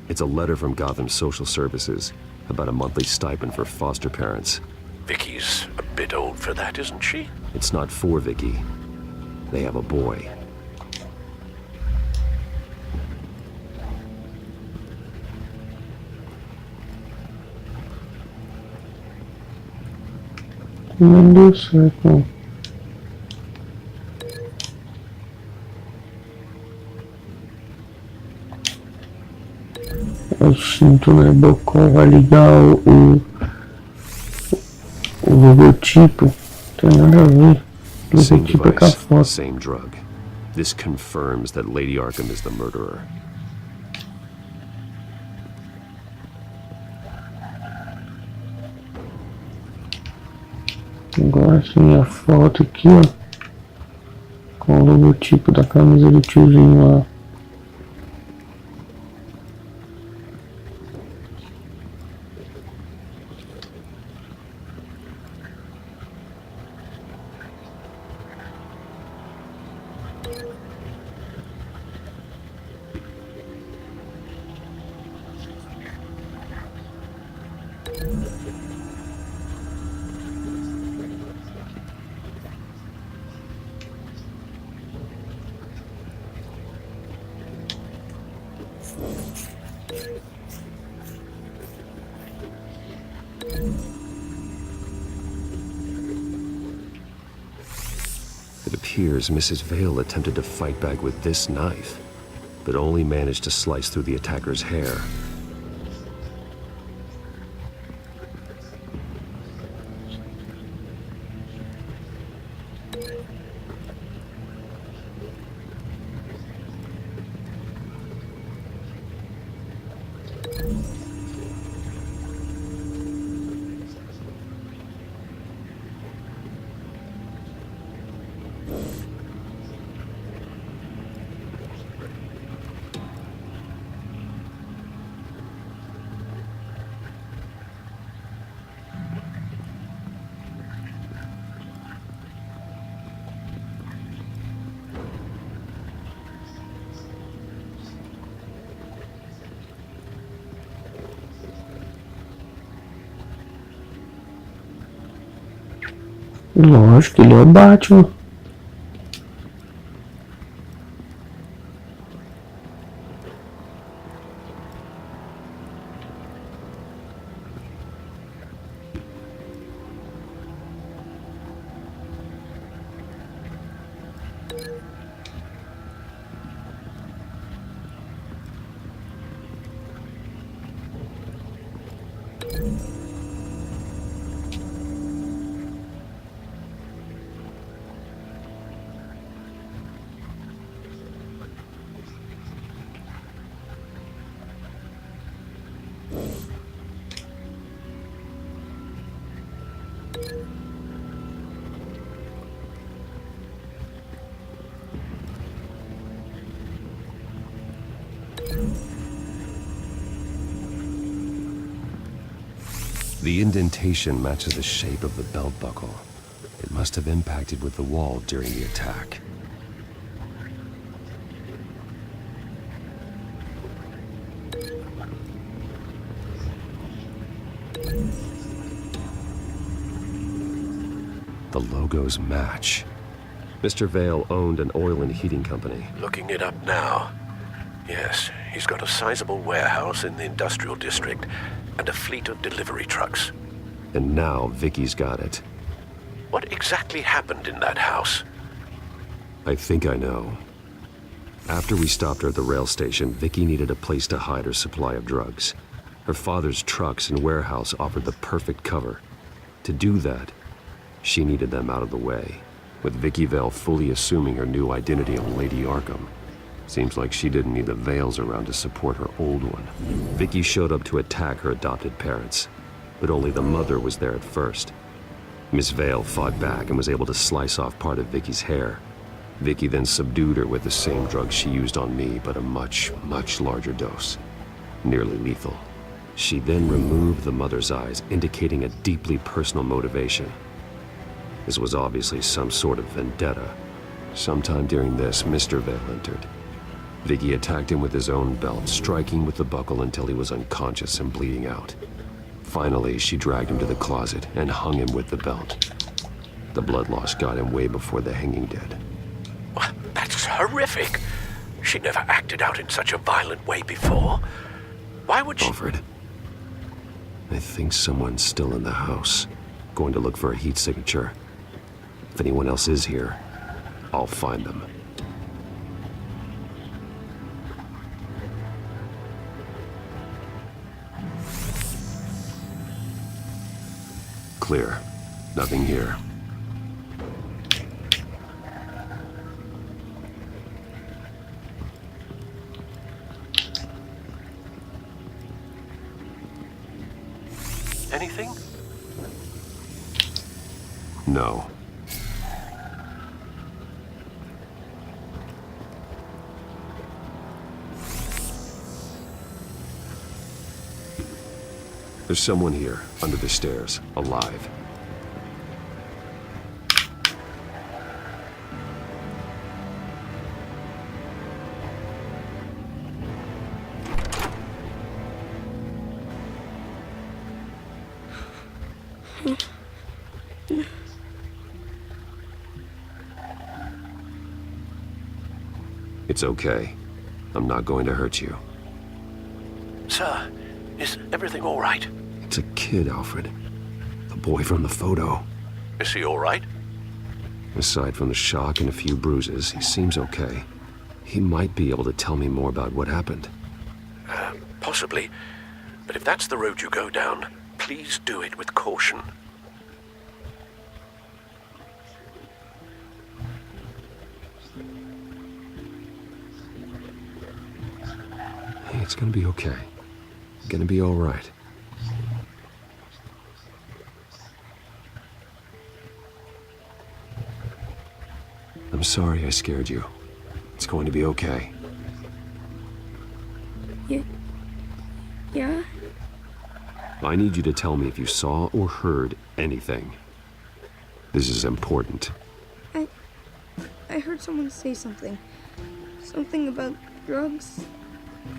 It's a letter from Gotham Social Services about a monthly stipend for foster parents.
Vicky's a bit old for that, isn't she?
It's not for Vicky. They have a boy.
Não deu certo. O cinto no bocão vai ligar o logotipo. Não tem nada a ver.
Same device, same drug. This confirms that Lady Arkham is the murderer.
Agora sim a foto aqui, ó, com o logotipo da camisa do tiozinho lá.
It appears Mrs. Vale attempted to fight back with this knife, but only managed to slice through the attacker's hair.
Lógico, ele é o Batman.
The indentation matches the shape of the belt buckle. It must have impacted with the wall during the attack. The logos match. Mr. Vale owned an oil and heating company.
Looking it up now. Yes, he's got a sizable warehouse in the industrial district and a fleet of delivery trucks.
And now Vicky's got it.
What exactly happened in that house?
I think I know. After we stopped her at the rail station, Vicky needed a place to hide her supply of drugs. Her father's trucks and warehouse offered the perfect cover. To do that, she needed them out of the way, with Vicky Vale fully assuming her new identity of Lady Arkham. Seems like she didn't need the Vales around to support her old one. Vicky showed up to attack her adopted parents, but only the mother was there at first. Miss Vale fought back and was able to slice off part of Vicky's hair. Vicky then subdued her with the same drug she used on me, but a much, much larger dose. Nearly lethal. She then removed the mother's eyes, indicating a deeply personal motivation. This was obviously some sort of vendetta. Sometime during this, Mr. Vale entered. Vicky attacked him with his own belt, striking with the buckle until he was unconscious and bleeding out. Finally, she dragged him to the closet and hung him with the belt. The blood loss got him way before the hanging did.
That's horrific. She never acted out in such a violent way before. Why would she...
Alfred, I think someone's still in the house. Going to look for a heat signature. If anyone else is here, I'll find them. Clear. Nothing here.
Anything?
No. There's someone here, under the stairs, alive. It's okay. I'm not going to hurt you.
Sir, is everything all right?
It's a kid, Alfred. The boy from the photo.
Is he all right?
Aside from the shock and a few bruises, he seems okay. He might be able to tell me more about what happened.
Possibly. But if that's the road you go down, please do it with caution.
Hey, it's gonna be okay. Gonna be all right. I'm sorry I scared you. It's going to be okay.
Yeah?
I need you to tell me if you saw or heard anything. This is important.
I heard someone say something. Something about drugs,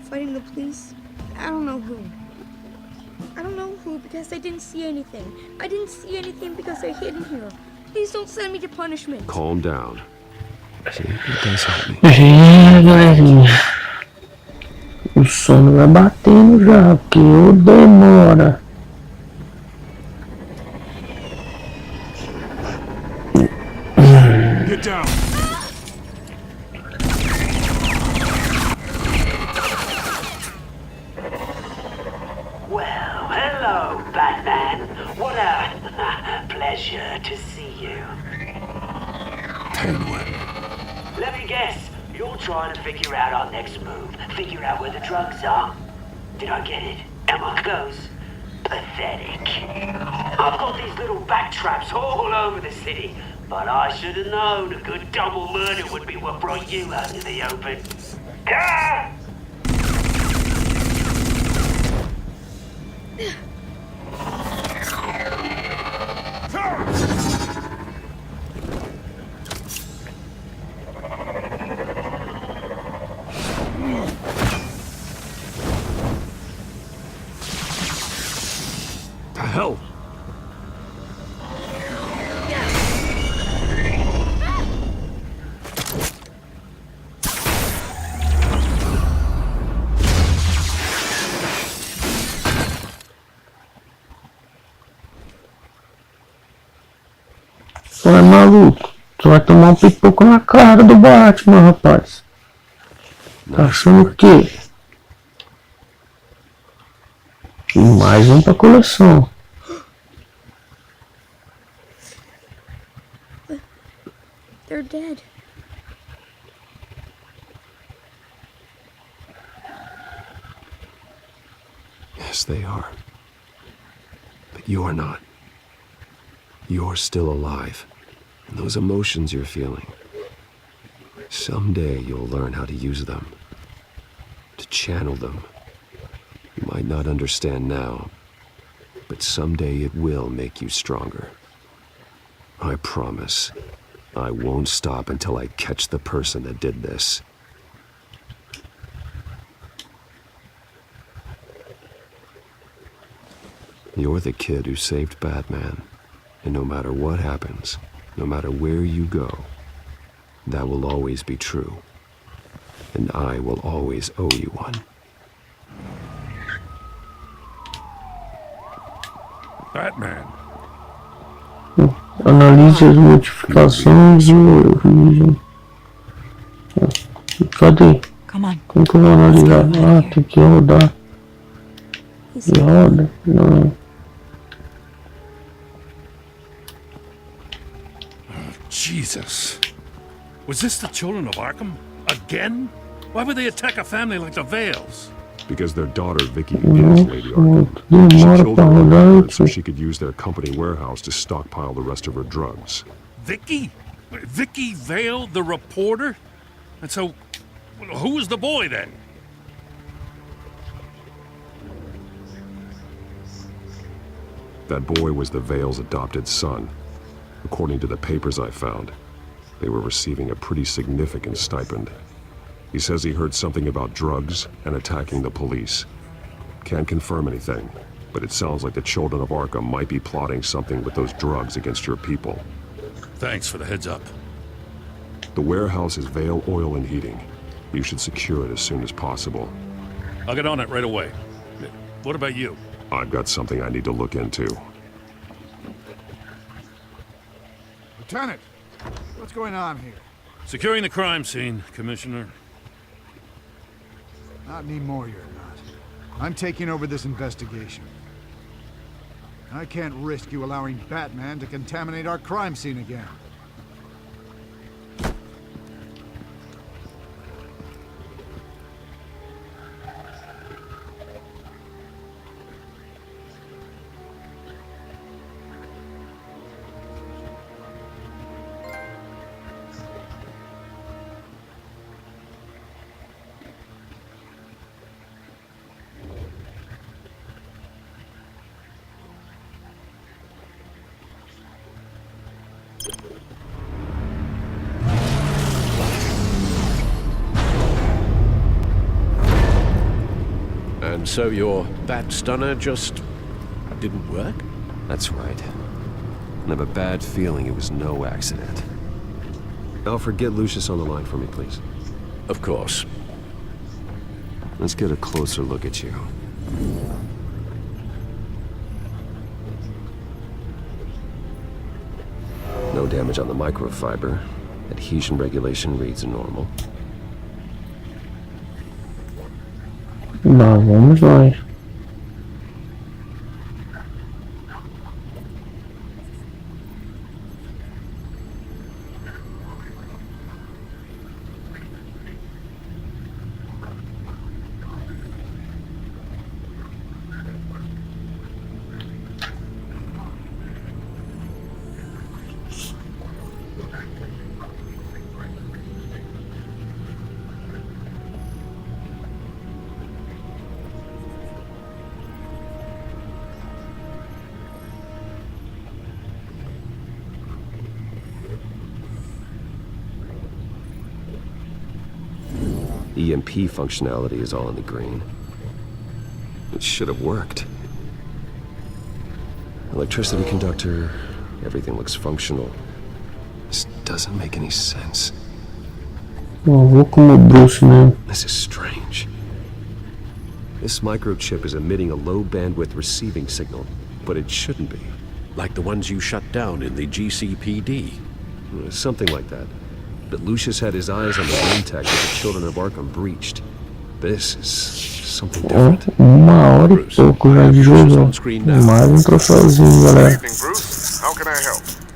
fighting the police. I don't know who. I don't know who because I didn't see anything. I didn't see anything because I hid in here. Please don't send me to punishment.
Calm down. See, it does help me.
Galerinha. O sono vai batendo já, porque eu demora.
Get down.
Well, hello, Batman. What a pleasure to see you.
Penguin.
Let me guess. You're trying to figure out our next move. Figure out where the drugs are. Did I get it? Am I close? Pathetic. I've got these little bat traps all over the city. But I should have known a good double murder would be what brought you out in the open. Ah!
The hell?
Tu é maluco? Tu vai tomar pipoco na cara do Batman, rapaz. Tá achando o quê? E mais um pra coleção.
They're dead.
Yes, they are. But you are not. You're still alive. And those emotions you're feeling, someday you'll learn how to use them. To channel them. You might not understand now, but someday it will make you stronger. I promise. I won't stop until I catch the person that did this. You're the kid who saved Batman. And no matter what happens, no matter where you go, that will always be true. And I will always owe you one.
Batman.
Analise as modificações e origem. Cadê?
Come on.
Como que eu vou analisar? Ah, tem que rodar. E roda? Não.
Jesus. Was this the children of Arkham? Again? Why would they attack a family like the Vales?
Because their daughter, Vicky, is Lady Arkham. She killed her own record so she could use their company warehouse to stockpile the rest of her drugs.
Vicky? Vicky Vale, the reporter? And so, who was the boy then?
That boy was the Vale's adopted son. According to the papers I found, they were receiving a pretty significant stipend. He says he heard something about drugs and attacking the police. Can't confirm anything, but it sounds like the children of Arkham might be plotting something with those drugs against your people.
Thanks for the heads up.
The warehouse is Vale Oil and Heating. You should secure it as soon as possible.
I'll get on it right away. What about you?
I've got something I need to look into.
Lieutenant, what's going on here?
Securing the crime scene, Commissioner.
Not anymore, you're not. I'm taking over this investigation. I can't risk you allowing Batman to contaminate our crime scene again.
And so your bat stunner just didn't work?
That's right. I have a bad feeling it was no accident. Alfred, get Lucius on the line for me, please.
Of course.
Let's get a closer look at you. No damage on the microfiber. Adhesion regulation reads normal.
Não, vamos lá.
EMP functionality is all in the green. It should have worked. Electricity conductor, everything looks functional. This doesn't make any sense.
Vou como Bruce, né?
This is strange. This microchip is emitting a low bandwidth receiving signal, but it shouldn't be.
Like the ones you shut down in the GCPD?
Something like that. But Lucius had his eyes on the game tech that the children of Arkham breached. This is something different.
Uma hora e pouco já de jogo. Mais troféuzinho, galera.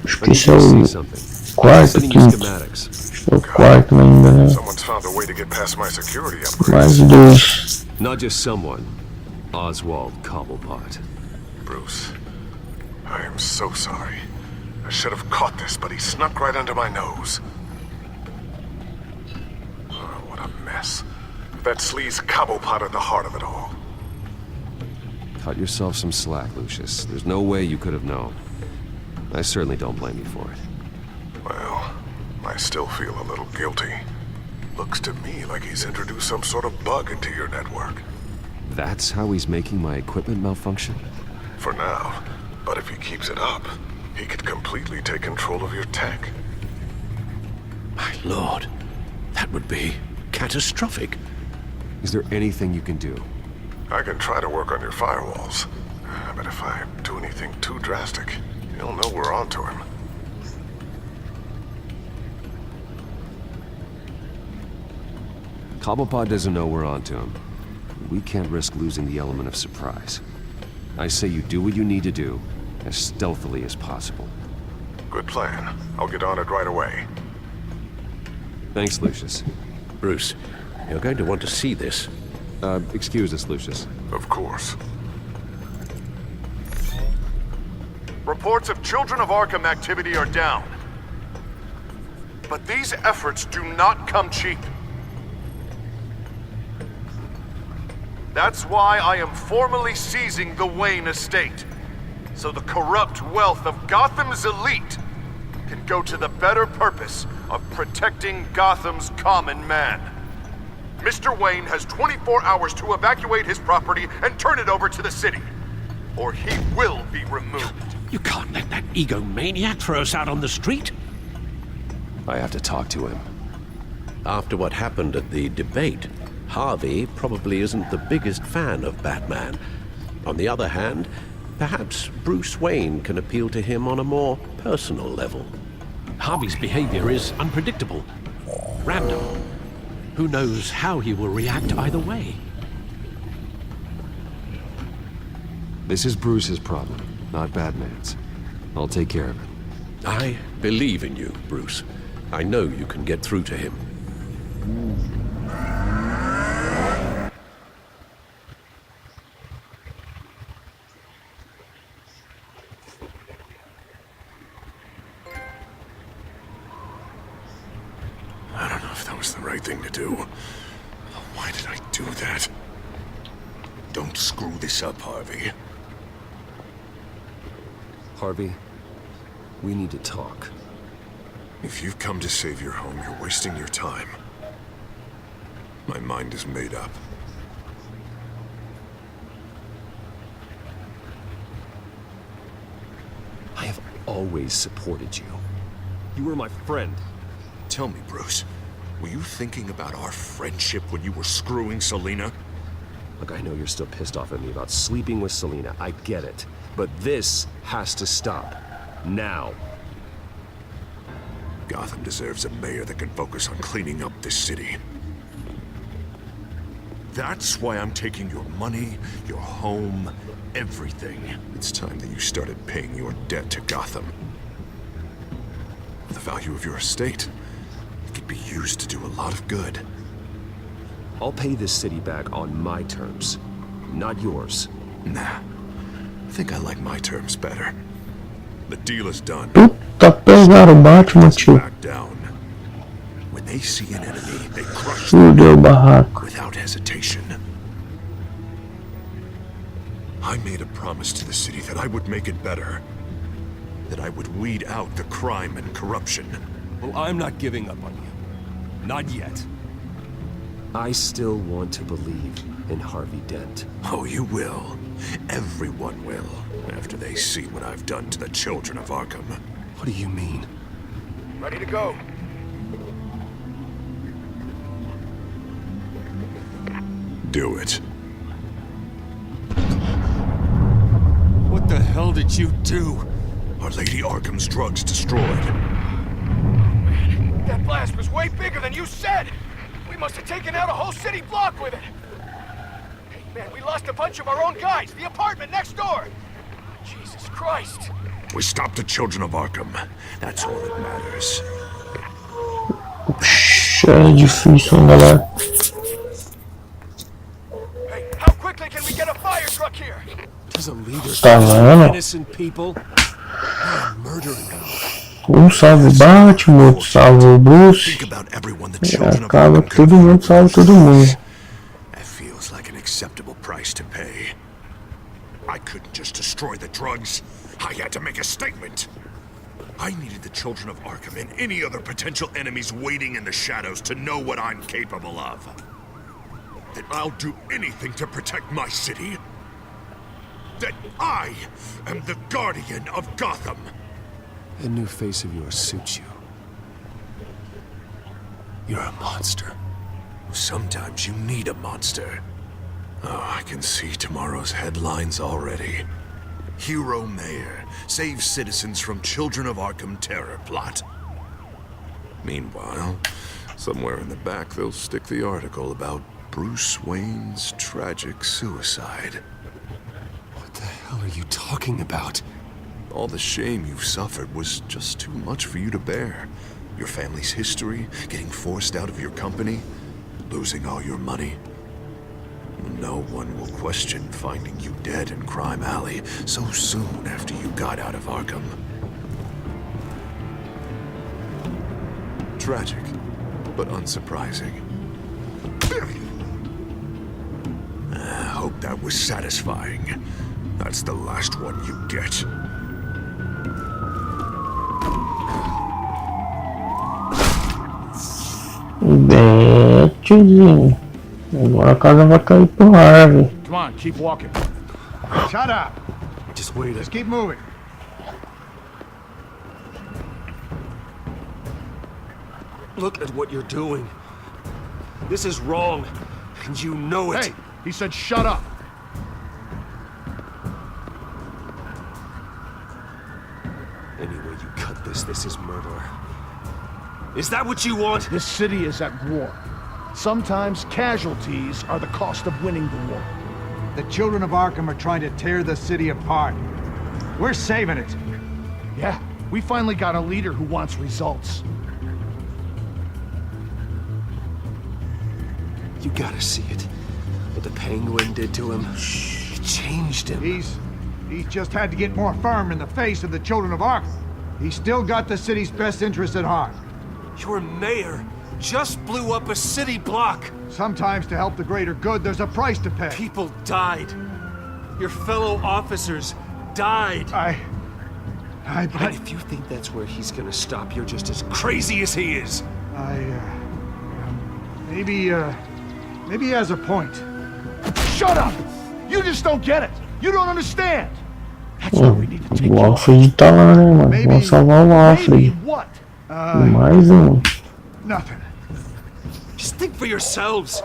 Acho que esse é o quarto, quinto. Acho que é o quarto ainda, né? Mais dois.
Not just someone. Oswald Cobblepot.
Bruce, I am so sorry. I should have caught this, but he snuck right under my nose. Mess. That sleaze Cobblepot at the heart of it all.
Cut yourself some slack, Lucius. There's no way you could have known. I certainly don't blame you for it.
Well, I still feel a little guilty. Looks to me like he's introduced some sort of bug into your network.
That's how he's making my equipment malfunction?
For now. But if he keeps it up, he could completely take control of your tech.
My lord, that would be catastrophic.
Is there anything you can do?
I can try to work on your firewalls. But if I do anything too drastic, you'll know we're onto him.
Cobblepot doesn't know we're onto him. We can't risk losing the element of surprise. I say you do what you need to do, as stealthily as possible.
Good plan. I'll get on it right away.
Thanks, Lucius.
Bruce, you're going to want to see this.
Excuse us, Lucius.
Of course. Reports of Children of Arkham activity are down. But these efforts do not come cheap. That's why I am formally seizing the Wayne estate, so the corrupt wealth of Gotham's elite can go to the better purpose of protecting Gotham's common man. Mr. Wayne has 24 hours to evacuate his property and turn it over to the city, or he will be removed.
You can't let that egomaniac throw us out on the street.
I have to talk to him.
After what happened at the debate, Harvey probably isn't the biggest fan of Batman. On the other hand, perhaps Bruce Wayne can appeal to him on a more personal level.
Harvey's behavior is unpredictable, random. Who knows how he will react either way?
This is Bruce's problem, not Batman's. I'll take care of it.
I believe in you, Bruce. I know you can get through to him.
I don't know if that was the right thing to do. Why did I do that? Don't screw this up, Harvey.
Harvey, we need to talk.
If you've come to save your home, you're wasting your time. My mind is made up.
I have always supported you. You were my friend.
Tell me, Bruce, were you thinking about our friendship when you were screwing Selina?
Look, I know you're still pissed off at me about sleeping with Selina. I get it. But this has to stop. Now.
Gotham deserves a mayor that can focus on cleaning up this city. That's why I'm taking your money, your home, everything. It's time that you started paying your debt to Gotham. The value of your estate, it could be used to do a lot of good.
I'll pay this city back on my terms, not yours.
Nah, I think I like my terms better. The deal is done.
Puta, pegaram o Batman, tio.
Back down. When they see an enemy, they crush
Fudeu o barraco.
without hesitation. I made a promise to the city that I would make it better. That I would weed out the crime and corruption.
Well, I'm not giving up on you. Not yet. I still want to believe in Harvey Dent.
Oh, you will. Everyone will. After they see what I've done to the children of Arkham.
What do you mean?
Ready to go.
Do it.
What the hell did you do?
Are Lady Arkham's drugs destroyed?
Man, that blast was way bigger than you said! We must have taken out a whole city block with it! Hey, man, we lost a bunch of our own guys! The apartment next door! Jesus Christ!
We stopped the children of Arkham. That's all that matters.
É difícil, hein, galera.
Hey, how quickly can we get a fire truck here?
Does a leader
Tá vendo?
innocent people? Murdering them.
Um salva o Batman, outro salva o Bruce. E acaba que todo mundo salva todo mundo.
That feels like an acceptable price to pay. I couldn't just destroy the drugs. I had to make a statement. I needed the children of Arkham and any other potential enemies waiting in the shadows to know what I'm capable of. That I'll do anything to protect my city. That I am the guardian of Gotham.
A new face of yours suits you. You're a monster.
Sometimes you need a monster. Oh, I can see tomorrow's headlines already. Hero Mayor saves citizens from Children of Arkham terror plot. Meanwhile, somewhere in the back they'll stick the article about Bruce Wayne's tragic suicide.
What the hell are you talking about?
All the shame you've suffered was just too much for you to bear. Your family's history, getting forced out of your company, losing all your money. No one will question finding you dead in Crime Alley so soon after you got out of Arkham. Tragic, but unsurprising. I hope that was satisfying. That's the last one you get.
Tiozinho. Agora a casa vai cair pro Harvey.
Come on, keep walking. Shut up.
Just wait.
Just keep moving.
Look at what you're doing. This is wrong, and you know it.
Hey, he said shut up.
Any way you cut this is murder. Is that what you want?
This city is at war. Sometimes casualties are the cost of winning the war.
The children of Arkham are trying to tear the city apart. We're saving it.
Yeah, we finally got a leader who wants results.
You gotta see it. What the Penguin did to him. It changed him.
He's just had to get more firm in the face of the children of Arkham. He's still got the city's best interests at heart.
Your mayor just blew up a city block.
Sometimes to help the greater good, there's a price to pay.
People died. Your fellow officers died. And if you think that's where he's gonna stop, you're just as crazy as he is.
Maybe he has a point.
Shut up! You just don't get it. You don't understand. That's why we need to take
O Alfred tá lá, né, mano? Vamos salvar o Alfred.
What?
Mais
Nothing.
Just think for yourselves.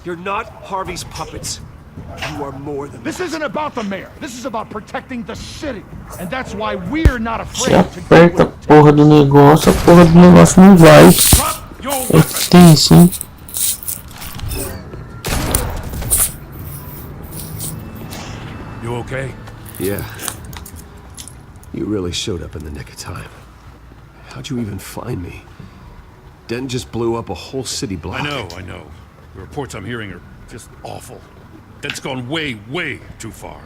You're not Harvey's puppets. You are more than
This
that.
isn't about the mayor. This is about protecting the city. And that's why we're not
Se
afraid to
aperta a porra do negócio, a porra do negócio não vai. É tenso, hein?
You okay?
Yeah. You really showed up in the nick of time. How'd you even find me? Dent just blew up a whole city block.
I know. The reports I'm hearing are just awful. Dent's gone way, way too far.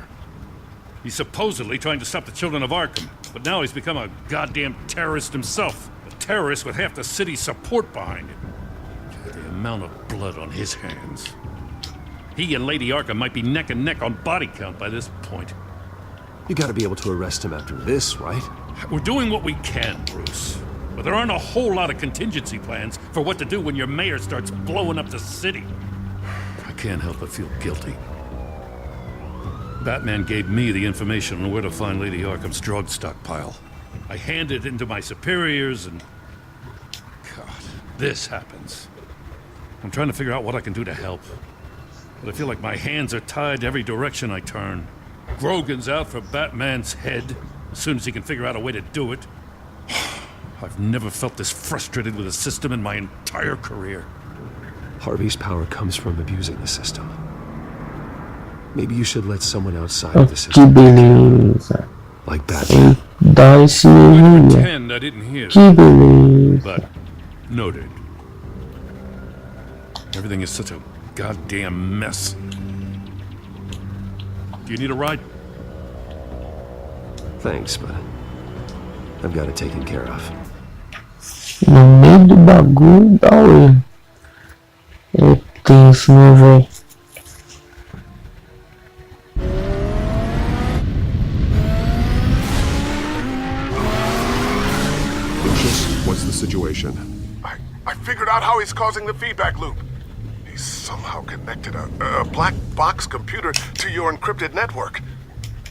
He's supposedly trying to stop the children of Arkham, but now he's become a goddamn terrorist himself. A terrorist with half the city's support behind him. The amount of blood on his hands. He and Lady Arkham might be neck and neck on body count by this point.
You gotta be able to arrest him after this, right?
We're doing what we can, Bruce. But there aren't a whole lot of contingency plans for what to do when your mayor starts blowing up the city. I can't help but feel guilty. Batman gave me the information on where to find Lady Arkham's drug stockpile. I handed it into my superiors and... God, this happens. I'm trying to figure out what I can do to help. But I feel like my hands are tied every direction I turn. Grogan's out for Batman's head as soon as he can figure out a way to do it. I've never felt this frustrated with a system in my entire career.
Harvey's power comes from abusing the system. Maybe you should let someone outside of the system.
Que beleza.
Like Batman.
Dá esse
Pretend I didn't hear.
Que beleza.
But noted. Everything is such a goddamn mess. Do you need a ride?
Thanks, but I've got it taken care of.
No meio do bagulho dá o erro. É tenso, né, velho?
Lucius, what's the situation?
I figured out how he's causing the feedback loop. He's somehow connected a black box computer to your encrypted network.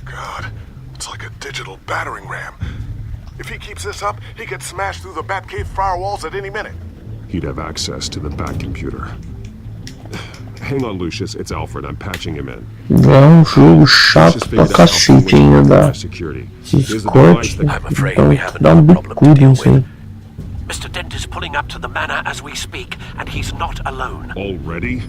God, it's like a digital battering ram. If he keeps this up, he could smash through the Batcave firewalls at any minute.
He'd have access to the Bat computer. Hang on, Lucius. It's Alfred. I'm patching him in.
É jogo chato pra cacete ainda dá esses cortes. Então dá bicudo nisso aí.
Mr. Dent is pulling up to the manor as we speak, and he's not alone.
Already?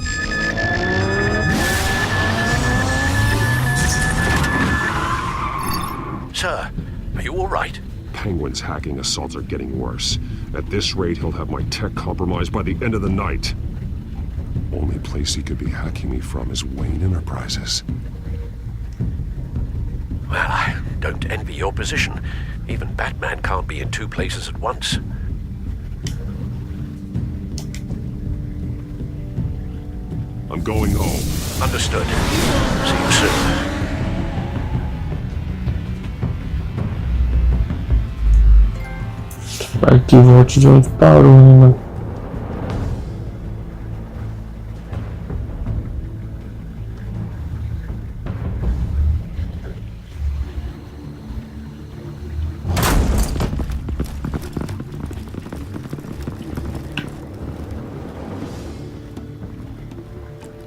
Sir, are you all right?
Penguin's hacking assaults are getting worse. At this rate, he'll have my tech compromised by the end of the night. only place he could be hacking me from is Wayne Enterprises.
Well, I don't envy your position. Even Batman can't be in two places at once.
I'm going home.
Understood. See you soon.
Vai que volte de onde parou, né, mano?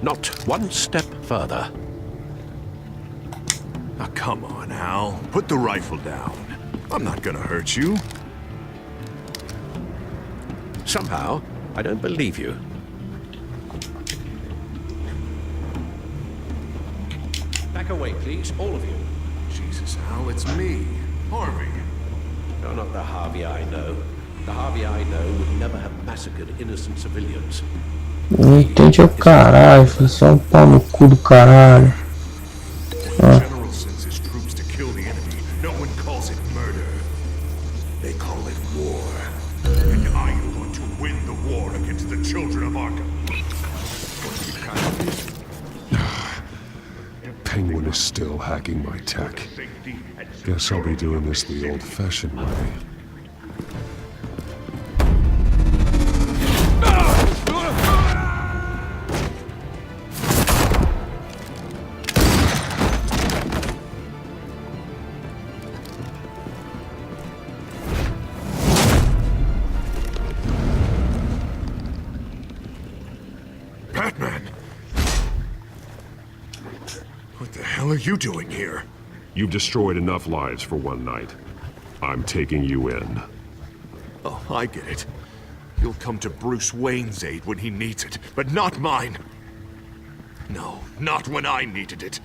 Not one step further.
Now, come on, Al. Put the rifle down. I'm not gonna hurt you.
Somehow, I don't believe you. Back away, please, all of you.
Jesus, Al, it's me, Harvey.
You're not the Harvey I know. The Harvey I know would never have massacred innocent civilians.
Não entende o caralho, filho. Só um pau no cu do caralho.
The general sends his troops to kill the enemy. No one calls it murder. They call it war. And I want to win the war against the children of Arkham.
Penguin is still hacking my tech. Guess I'll be doing this the old-fashioned way.
What are you doing here?
You've destroyed enough lives for one night. I'm taking you in.
Oh, I get it. You'll come to Bruce Wayne's aid when he needs it, but not mine. No, not when I needed it.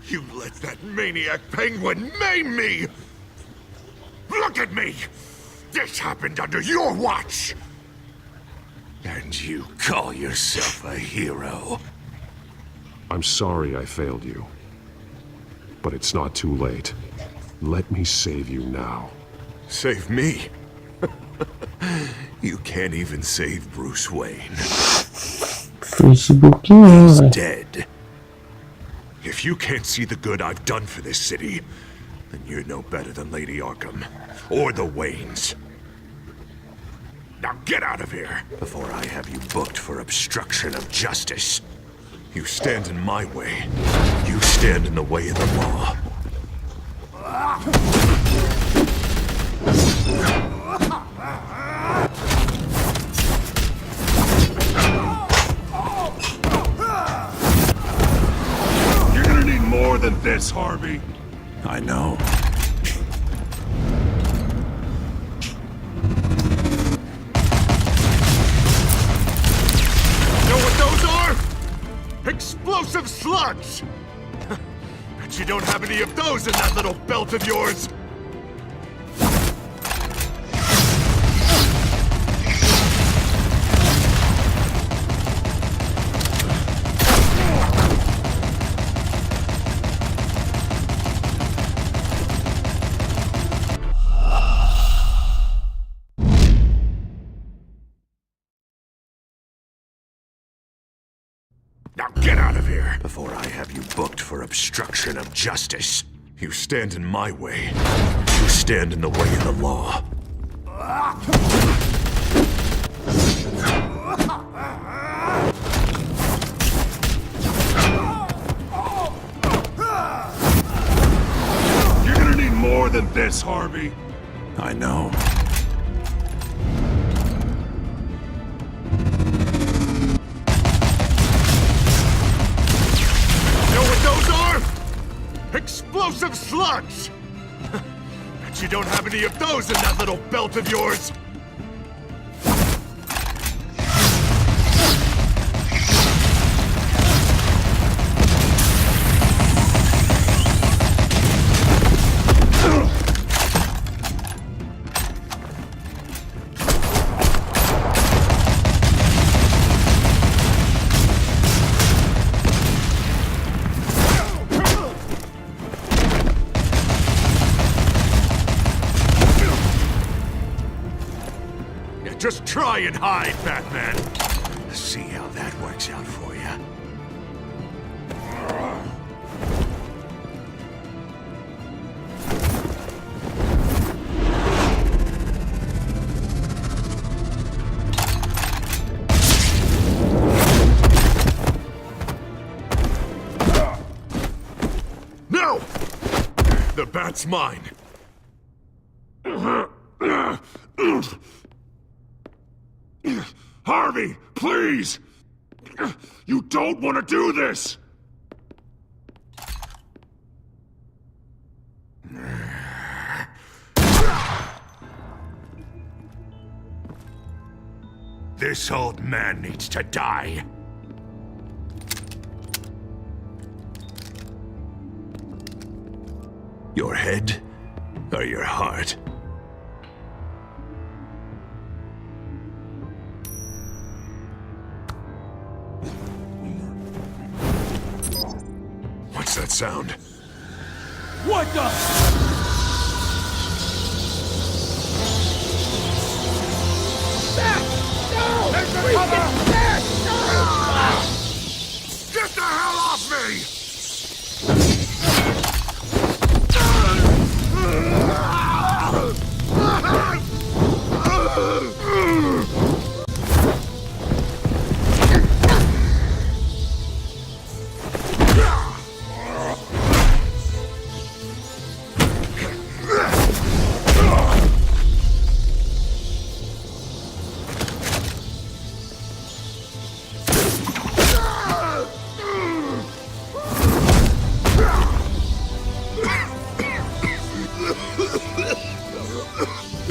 You let that maniac Penguin maim me! Look at me! This happened under your watch! And you call yourself a hero?
I'm sorry I failed you. But it's not too late. Let me save you now.
Save me? You can't even save Bruce Wayne. He's dead. If you can't see the good I've done for this city, then you're no better than Lady Arkham, or the Waynes. Now get out of here, before I have you booked for obstruction of justice. You stand in my way. You stand in the way of the law.
You're gonna need more than this, Harvey.
I know. Know what those are? Explosive slugs! Bet you don't have any of those in that little belt of yours! Now get out of here, before I have you booked for obstruction of justice. You stand in my way. You stand in the way of the law.
You're gonna need more than this, Harvey.
I know. Explosive slugs! Bet you don't have any of those in that little belt of yours! Just try and hide, Batman. See how that works out for you. No! The bat's mine. Harvey, please! You don't want to do this! This old man needs to die. Your head or your heart? What's that sound?
What the?
Get the hell off me!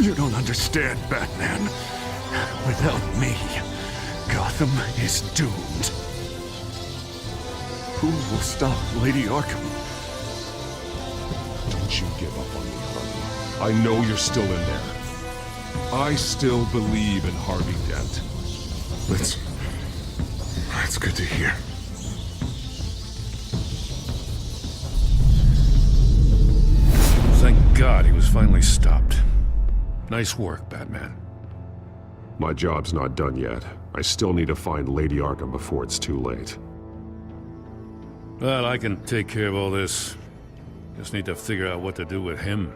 You don't understand, Batman. Without me, Gotham is doomed. Who will stop Lady Arkham?
Don't you give up on me, Harvey. I know you're still in there. I still believe in Harvey Dent.
That's good to hear.
Thank God he was finally stopped. Nice work, Batman.
My job's not done yet. I still need to find Lady Arkham before it's too late.
Well, I can take care of all this. Just need to figure out what to do with him.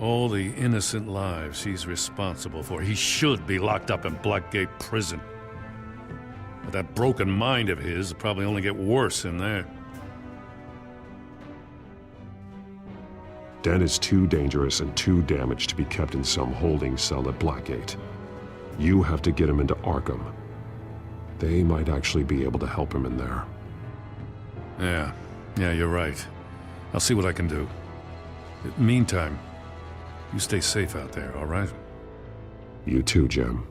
All the innocent lives he's responsible for. He should be locked up in Blackgate Prison. But that broken mind of his will probably only get worse in there.
Dent is too dangerous and too damaged to be kept in some holding cell at Blackgate. You have to get him into Arkham. They might actually be able to help him in there.
Yeah, you're right. I'll see what I can do. Meantime, you stay safe out there, all right?
You too, Jim.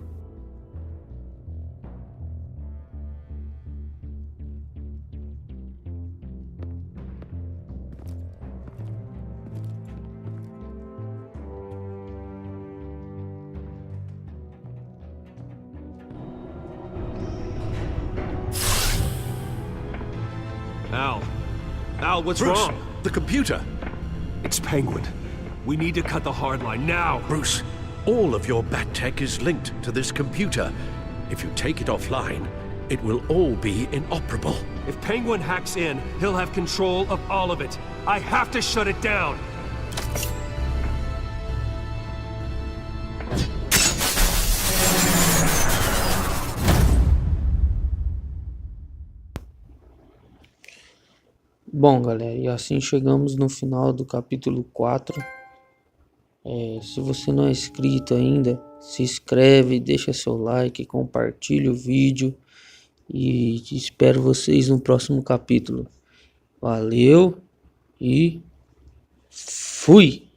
Al, what's
Bruce,
wrong?
the computer.
It's Penguin. We need to cut the hard line now.
Bruce, all of your bat tech is linked to this computer. If you take it offline, it will all be inoperable.
If Penguin hacks in, he'll have control of all of it. I have to shut it down.
Bom, galera, e assim chegamos no final do capítulo 4. Se você não é inscrito ainda, se inscreve, deixa seu like, compartilha o vídeo e espero vocês no próximo capítulo. Valeu e fui!